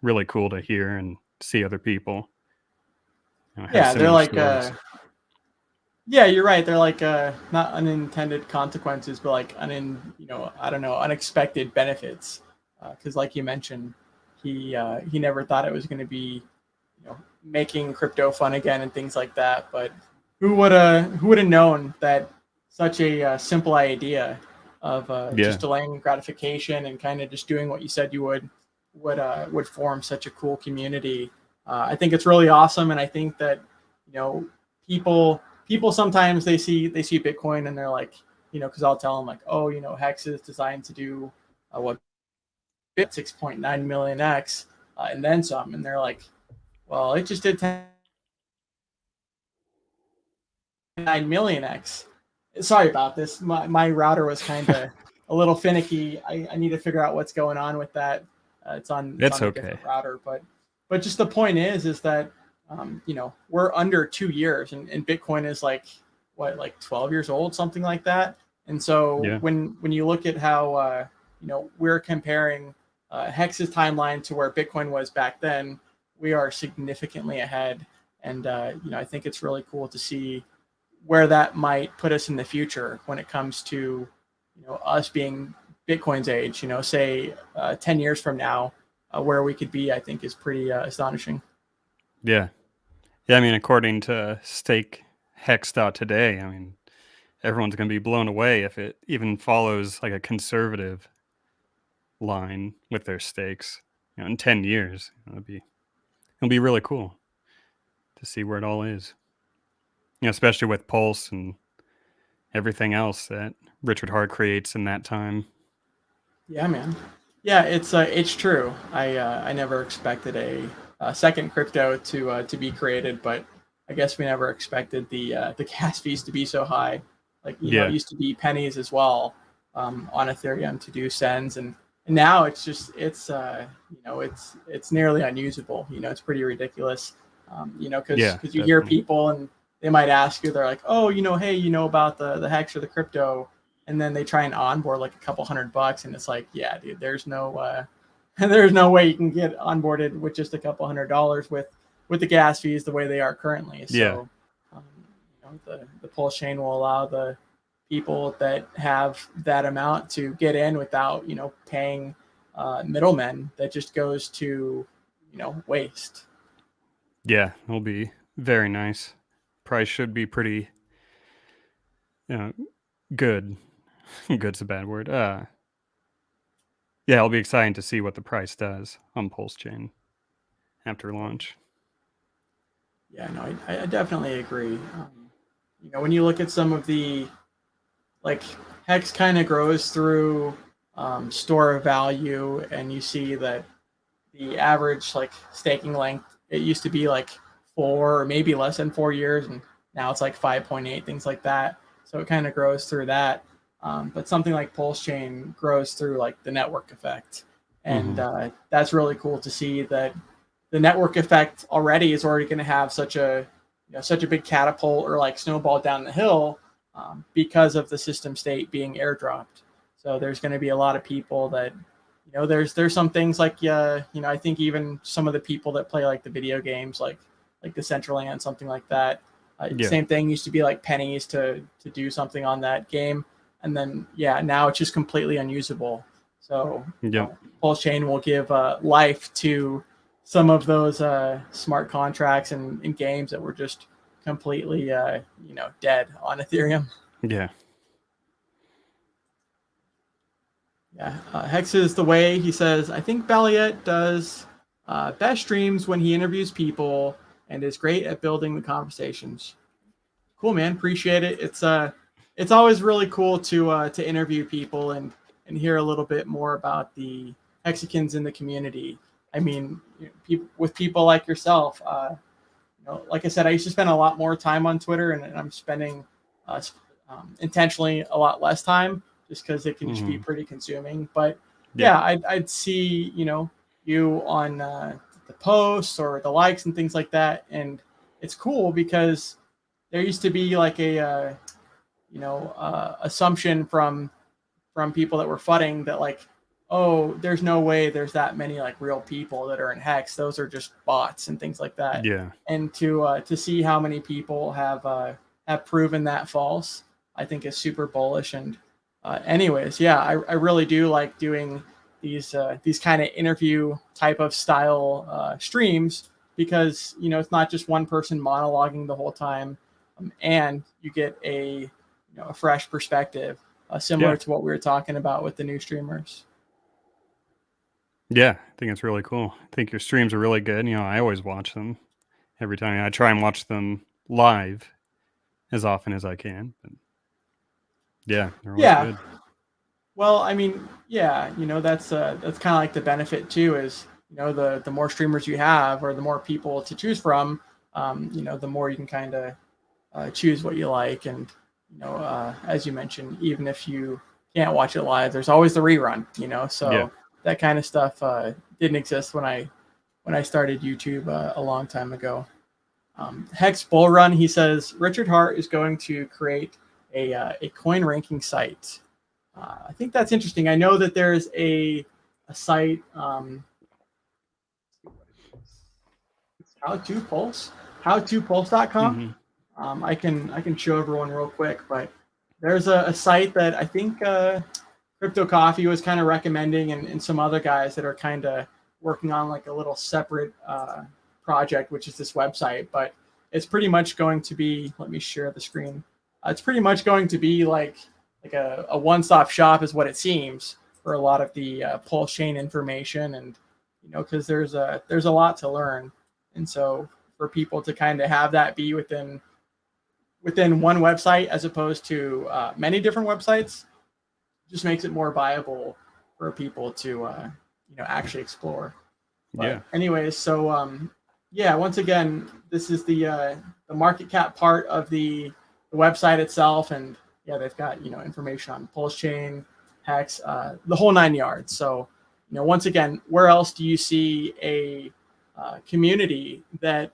really cool to hear and see other people. They're like, yeah, you're right. They're like not unintended consequences, but like unexpected benefits. Because like you mentioned, he never thought it was going to be, making crypto fun again and things like that. But who would have known that such a simple idea of just delaying gratification and kind of just doing what you said you would form such a cool community. I think it's really awesome, and I think that people sometimes they see Bitcoin and they're like, because I'll tell them like, oh, Hex is designed to do what 6.9 million X and then some, and they're like, well, it just did 9 million X. Sorry about this. My router was kind of a little finicky. I need to figure out what's going on with that. It's on a different router, but just the point is that we're under 2 years, and Bitcoin is like 12 years old, something like that. And so when you look at how we're comparing Hex's timeline to where Bitcoin was back then, we are significantly ahead. And I think it's really cool to see where that might put us in the future when it comes to us being Bitcoin's age. Say 10 years from now, where we could be, I think is pretty astonishing. Yeah. I mean, according to stake Hex.today, I mean, everyone's going to be blown away if it even follows like a conservative line with their stakes. In 10 years, it'll be really cool to see where it all is. Especially with Pulse and everything else that Richard Hart creates in that time. Yeah, man. Yeah, it's true. I never expected a second crypto to be created, but I guess we never expected the gas fees to be so high. Like it used to be pennies as well on Ethereum to do sends, and now it's just it's nearly unusable. It's pretty ridiculous. Because you hear people and they might ask you, they're like, oh, hey, about the Hex or the crypto, and then they try and onboard like a couple $100, and it's like, yeah, dude, there's no way you can get onboarded with just a couple $100 with the gas fees the way they are currently. So the PulseChain will allow the people that have that amount to get in without paying middlemen that just goes to waste. Yeah, it'll be very nice. Price should be pretty good. Good's a bad word. Yeah, it'll be exciting to see what the price does on PulseChain after launch. Yeah, no, I definitely agree. When you look at some of the, like, Hex kind of grows through store of value, and you see that the average like staking length, it used to be like 4 or maybe less than 4 years, and now it's like 5.8, things like that. So it kind of grows through that. But something like PulseChain grows through like the network effect, and that's really cool to see that the network effect is already going to have such a big catapult or like snowball down the hill because of the system state being airdropped. So there's going to be a lot of people that there's some things like I think even some of the people that play like the video games like the Decentraland, something like that. Same thing, used to be like pennies to do something on that game, and then now it's just completely unusable. So PulseChain will give life to some of those smart contracts and games that were just completely dead on Ethereum. Hex is the way. He says, I think Balliet does best streams when he interviews people and is great at building the conversations. Cool, man. Appreciate it. It's always really cool to interview people and hear a little bit more about the Hexicans in the community. I mean, with people like yourself, like I said, I used to spend a lot more time on Twitter, and I'm spending intentionally a lot less time just because it can just be pretty consuming. But I'd see you on the posts or the likes and things like that, and it's cool because there used to be like a assumption from people that were fudding that like, oh, there's no way there's that many like real people that are in Hex. Those are just bots and things like that. And to see how many people have proven that false, I think is super bullish. And anyways, I really do like doing these kind of interview type of style streams because it's not just one person monologuing the whole time. and you get a a fresh perspective, similar to what we were talking about with the new streamers. Yeah, I think it's really cool. I think your streams are really good. I always watch them every time. I try and watch them live as often as I can. But yeah, they're always good. Well, I mean, yeah, that's kind of like the benefit too is, the more streamers you have or the more people to choose from, the more you can kind of choose what you like. And, as you mentioned, even if you can't watch it live, there's always the rerun, so that kind of stuff didn't exist when I started YouTube a long time ago. Hex Bull Run, he says, Richard Hart is going to create a coin ranking site. I think that's interesting. I know that there's a site, howtopulse.com. I can show everyone real quick, but there's a site that I think Crypto Coffee was kind of recommending, and some other guys that are kind of working on like a little separate project, which is this website. But it's pretty much going to be, let me share the screen. It's pretty much going to be like a one-stop shop is what it seems for a lot of the PulseChain information, and because there's a lot to learn, and so for people to kind of have that be within one website as opposed to many different websites just makes it more viable for people to actually explore. But anyways, so once again, this is the market cap part of the website itself, and they've got information on PulseChain, Hex, the whole 9 yards. So once again, where else do you see a community that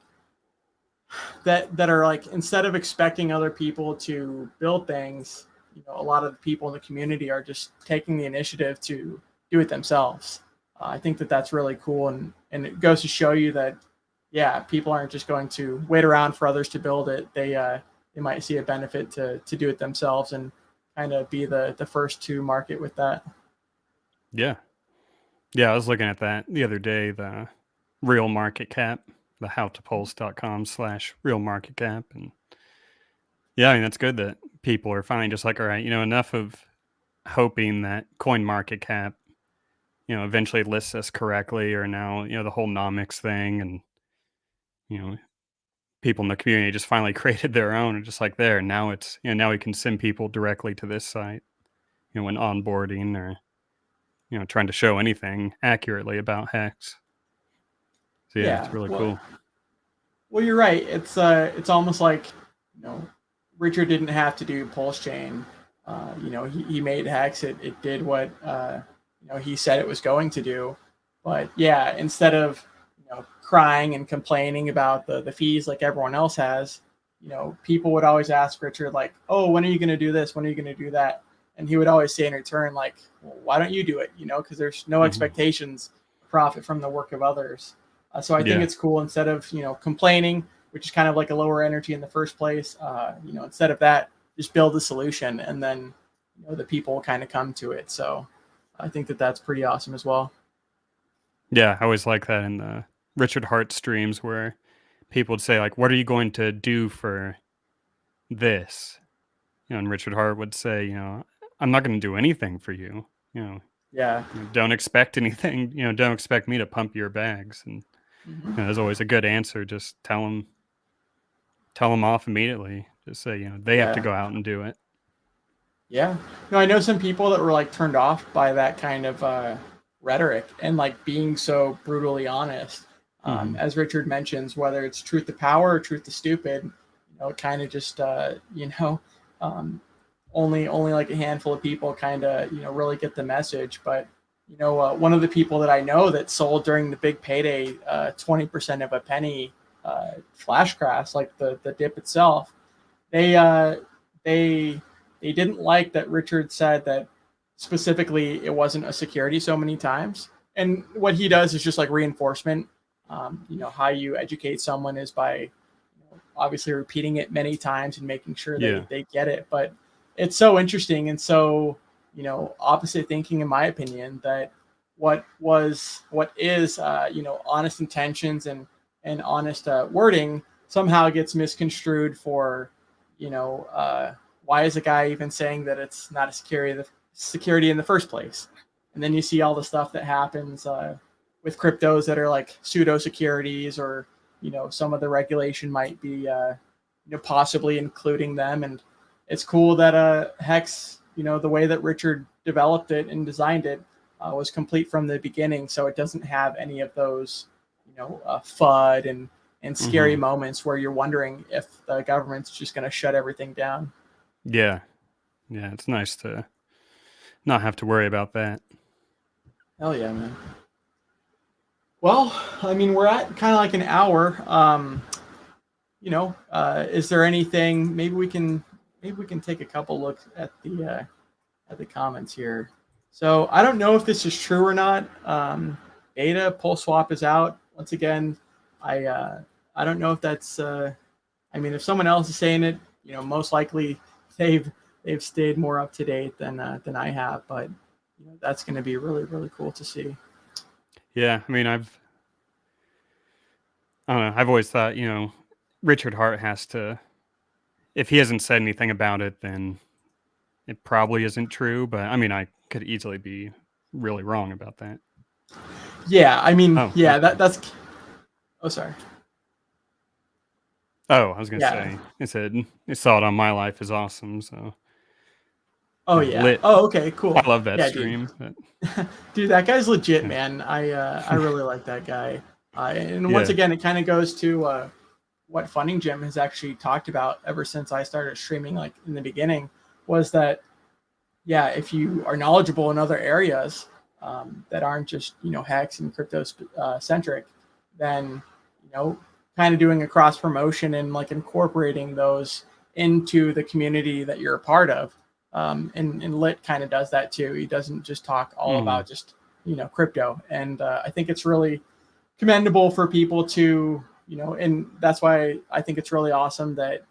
are like, instead of expecting other people to build things, a lot of the people in the community are just taking the initiative to do it themselves. I think that's really cool, and it goes to show you that people aren't just going to wait around for others to build it. They might see a benefit to do it themselves and kind of be the first to market with that. Yeah, I was looking at that the other day, the real market cap, the howtopulse.com/real market cap. And I mean, that's good that people are finally just like, all right, enough of hoping that coin market cap, eventually lists us correctly, or now, the whole nomics thing, and, people in the community just finally created their own, and just like there, now it's, now we can send people directly to this site, when onboarding or, trying to show anything accurately about Hex. So it's really cool. Well, you're right. It's almost like, Richard didn't have to do PulseChain. He made Hex. It did what he said it was going to do. But instead of crying and complaining about the fees like everyone else has, people would always ask Richard like, oh, when are you going to do this? When are you going to do that? And he would always say in return like, well, why don't you do it? Because there's no expectations to profit from the work of others. So I think it's cool, instead of complaining, which is kind of like a lower energy in the first place. Instead of that, just build a solution, and then the people will kind of come to it. So I think that's pretty awesome as well. Yeah, I always like that in the Richard Hart streams where people would say like, what are you going to do for this? And Richard Hart would say, I'm not going to do anything for you. Don't expect anything. Don't expect me to pump your bags. And there's always a good answer. Just tell them off immediately. Just say, they have to go out and do it. Yeah. No, I know some people that were like turned off by that kind of rhetoric and like being so brutally honest. As Richard mentions, whether it's truth to power or truth to stupid, kind of just, only like a handful of people kind of, really get the message. But, one of the people that I know that sold during the big payday, 20% of a penny flash crash, like the dip itself, they didn't like that Richard said that specifically it wasn't a security so many times. And what he does is just like reinforcement. How you educate someone is by obviously repeating it many times and making sure that they get it. But it's so interesting and so, opposite thinking, in my opinion, that what is honest intentions and honest wording somehow gets misconstrued for why is a guy even saying that it's not a security in the first place? And then you see all the stuff that happens with cryptos that are like pseudo securities, or some of the regulation might be possibly including them. And it's cool that Hex, the way that Richard developed it and designed it was complete from the beginning, so it doesn't have any of those FUD and scary moments where you're wondering if the government's just going to shut everything down. Yeah, it's nice to not have to worry about that. Hell yeah, man. Well, I mean, we're at kind of like an hour. Is there anything? Maybe we can take a couple looks at the comments here. So I don't know if this is true or not. Beta Pulse Swap is out once again. I don't know if that's. If someone else is saying it, most likely they've stayed more up to date than I have. But that's going to be really, really cool to see. Yeah, I mean, I don't know. I've always thought, Richard Hart has to. If he hasn't said anything about it, then it probably isn't true. But I mean, I could easily be really wrong about that. Yeah, Okay. that's. Oh, sorry. Oh, I was gonna say. It said it saw it on My Life is Awesome. So. Oh yeah. Lit. Oh, okay, cool. I love that stream. Dude, that guy's legit, man. I really like that guy. And once again, it kind of goes to what Funding Jim has actually talked about ever since I started streaming, like in the beginning, was that if you are knowledgeable in other areas that aren't just Hex and crypto centric, then kind of doing a cross promotion and like incorporating those into the community that you're a part of. And Lit kind of does that too. He doesn't just talk all about just crypto, and I think it's really commendable for people to and that's why I think it's really awesome that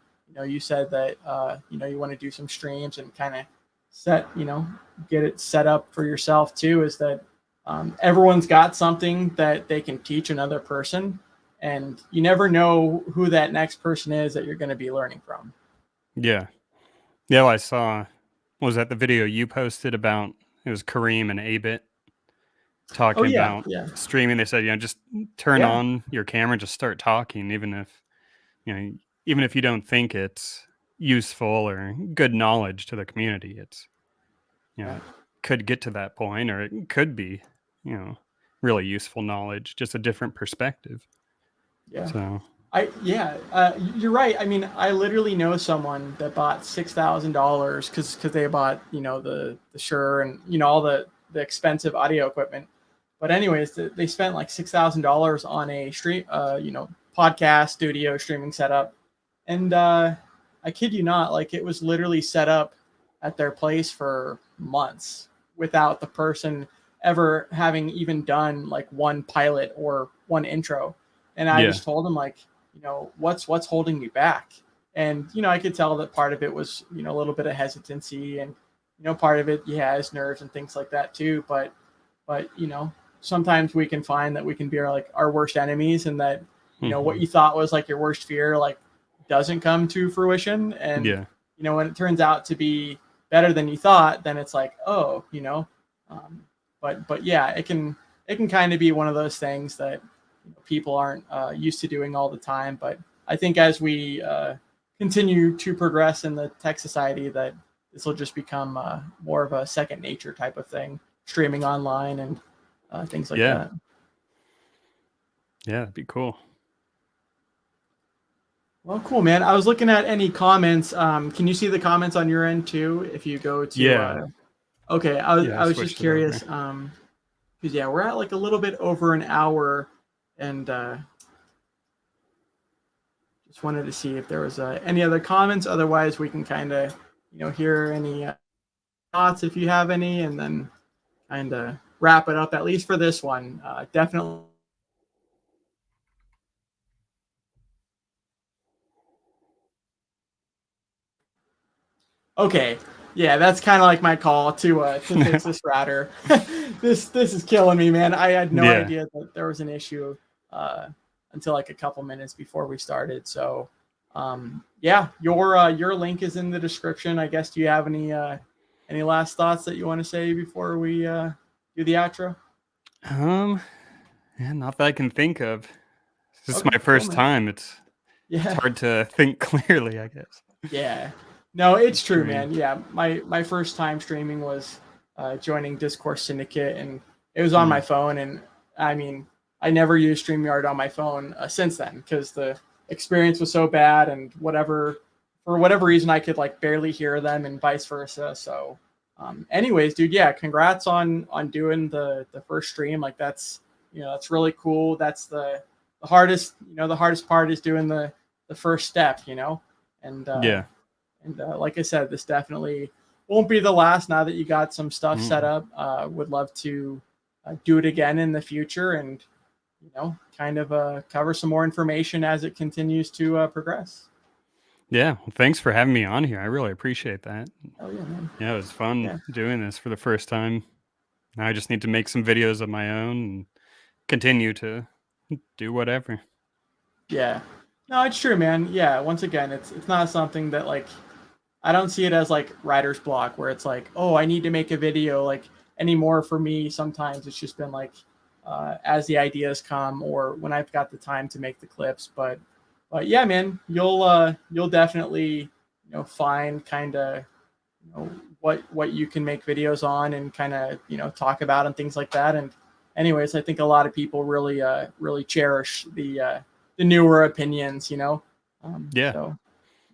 you said that you want to do some streams and kind of get it set up for yourself too. Is that everyone's got something that they can teach another person, and you never know who that next person is that you're going to be learning from. Yeah. Well, I saw. Was that the video you posted about? It was Kareem and Abit talking about streaming. They said, just turn on your camera, just start talking, even if you don't think it's useful or good knowledge to the community. It's could get to that point, or it could be really useful knowledge, just a different perspective. Yeah. So. You're right. I mean, I literally know someone that bought $6,000 because they bought, the Shure and, all the expensive audio equipment. But anyways, they spent like $6,000 on a stream, podcast studio streaming setup. And I kid you not, like it was literally set up at their place for months without the person ever having even done like one pilot or one intro. And I just told him like, what's holding me back? And, I could tell that part of it was, a little bit of hesitancy, and, part of it, his nerves and things like that too. But, sometimes we can find that we can be our worst enemies, and that, what you thought was like your worst fear, like doesn't come to fruition. And, when it turns out to be better than you thought, then it's like, oh, but yeah, it can kind of be one of those things that people aren't used to doing all the time. But I think as we continue to progress in the tech society, that this will just become more of a second nature type of thing, streaming online and things like that. Yeah, that'd be cool. Well, cool, man. I was looking at any comments. Can you see the comments on your end too? If you go to okay, I was just curious. Because we're at like a little bit over an hour. And just wanted to see if there was any other comments. Otherwise, we can kind of, hear any thoughts if you have any, and then kind of wrap it up, at least for this one. Definitely. Okay. Yeah, that's kind of like my call to fix this router. This is killing me, man. I had no idea that there was an issue until like a couple minutes before we started. So Yeah, your link is in the description. I guess, do you have any last thoughts that you want to say before we do the outro? Yeah, not that I can think of. This is Okay, my first time. It's yeah. hard to think clearly, I guess. Yeah. No, it's true, man. Yeah, my first time streaming was joining Discourse Syndicate, and it was on my phone. And I mean, I never used StreamYard on my phone since then because the experience was so bad, and for whatever reason, I could like barely hear them, and vice versa. So, anyways, dude, yeah, congrats on doing the first stream. Like that's that's really cool. That's the hardest. The hardest part is doing the first step. And Yeah. And like I said, this definitely won't be the last now that you got some stuff set up. Would love to do it again in the future and, kind of cover some more information as it continues to progress. Yeah. Well, thanks for having me on here. I really appreciate that. Oh, yeah, man. Yeah, it was fun doing this for the first time. Now I just need to make some videos of my own and continue to do whatever. Yeah. No, it's true, man. Yeah. Once again, it's not something that like, I don't see it as like writer's block where it's like, oh, I need to make a video like anymore. For me, sometimes it's just been like as the ideas come or when I've got the time to make the clips. But yeah, man, you'll definitely find kind of what you can make videos on and kind of talk about and things like that. And anyways, I think a lot of people really cherish the newer opinions. Yeah. So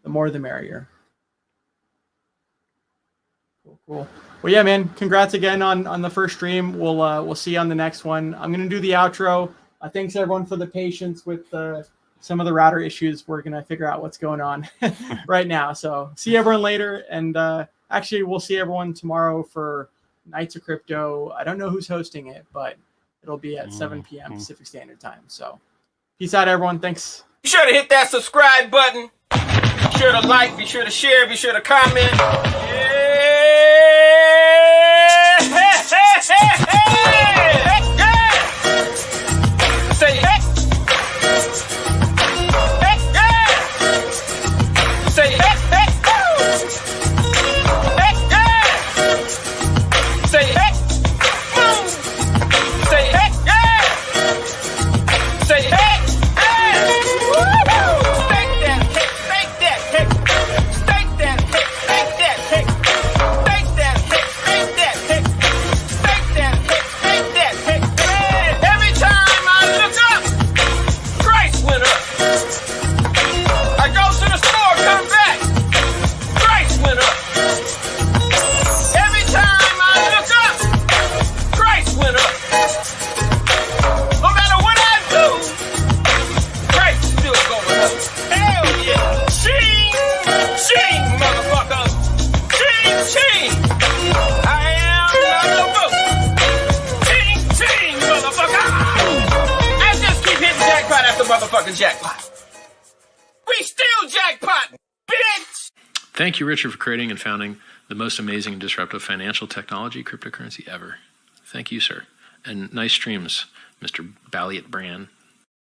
the more the merrier. Cool. Well, yeah, man. Congrats again on the first stream. We'll see you on the next one. I'm gonna do the outro. Thanks everyone for the patience with some of the router issues. We're gonna figure out what's going on right now. So see everyone later, and actually we'll see everyone tomorrow for Nights of Crypto. I don't know who's hosting it, but it'll be at 7 p.m. Pacific Standard Time. So peace out, everyone. Thanks. Be sure to hit that subscribe button. Be sure to like. Be sure to share. Be sure to comment. Motherfucking jackpot. We still jackpot, bitch! Thank you, Richard, for creating and founding the most amazing and disruptive financial technology cryptocurrency ever. Thank you, sir. And nice streams, Mr. BallietBran.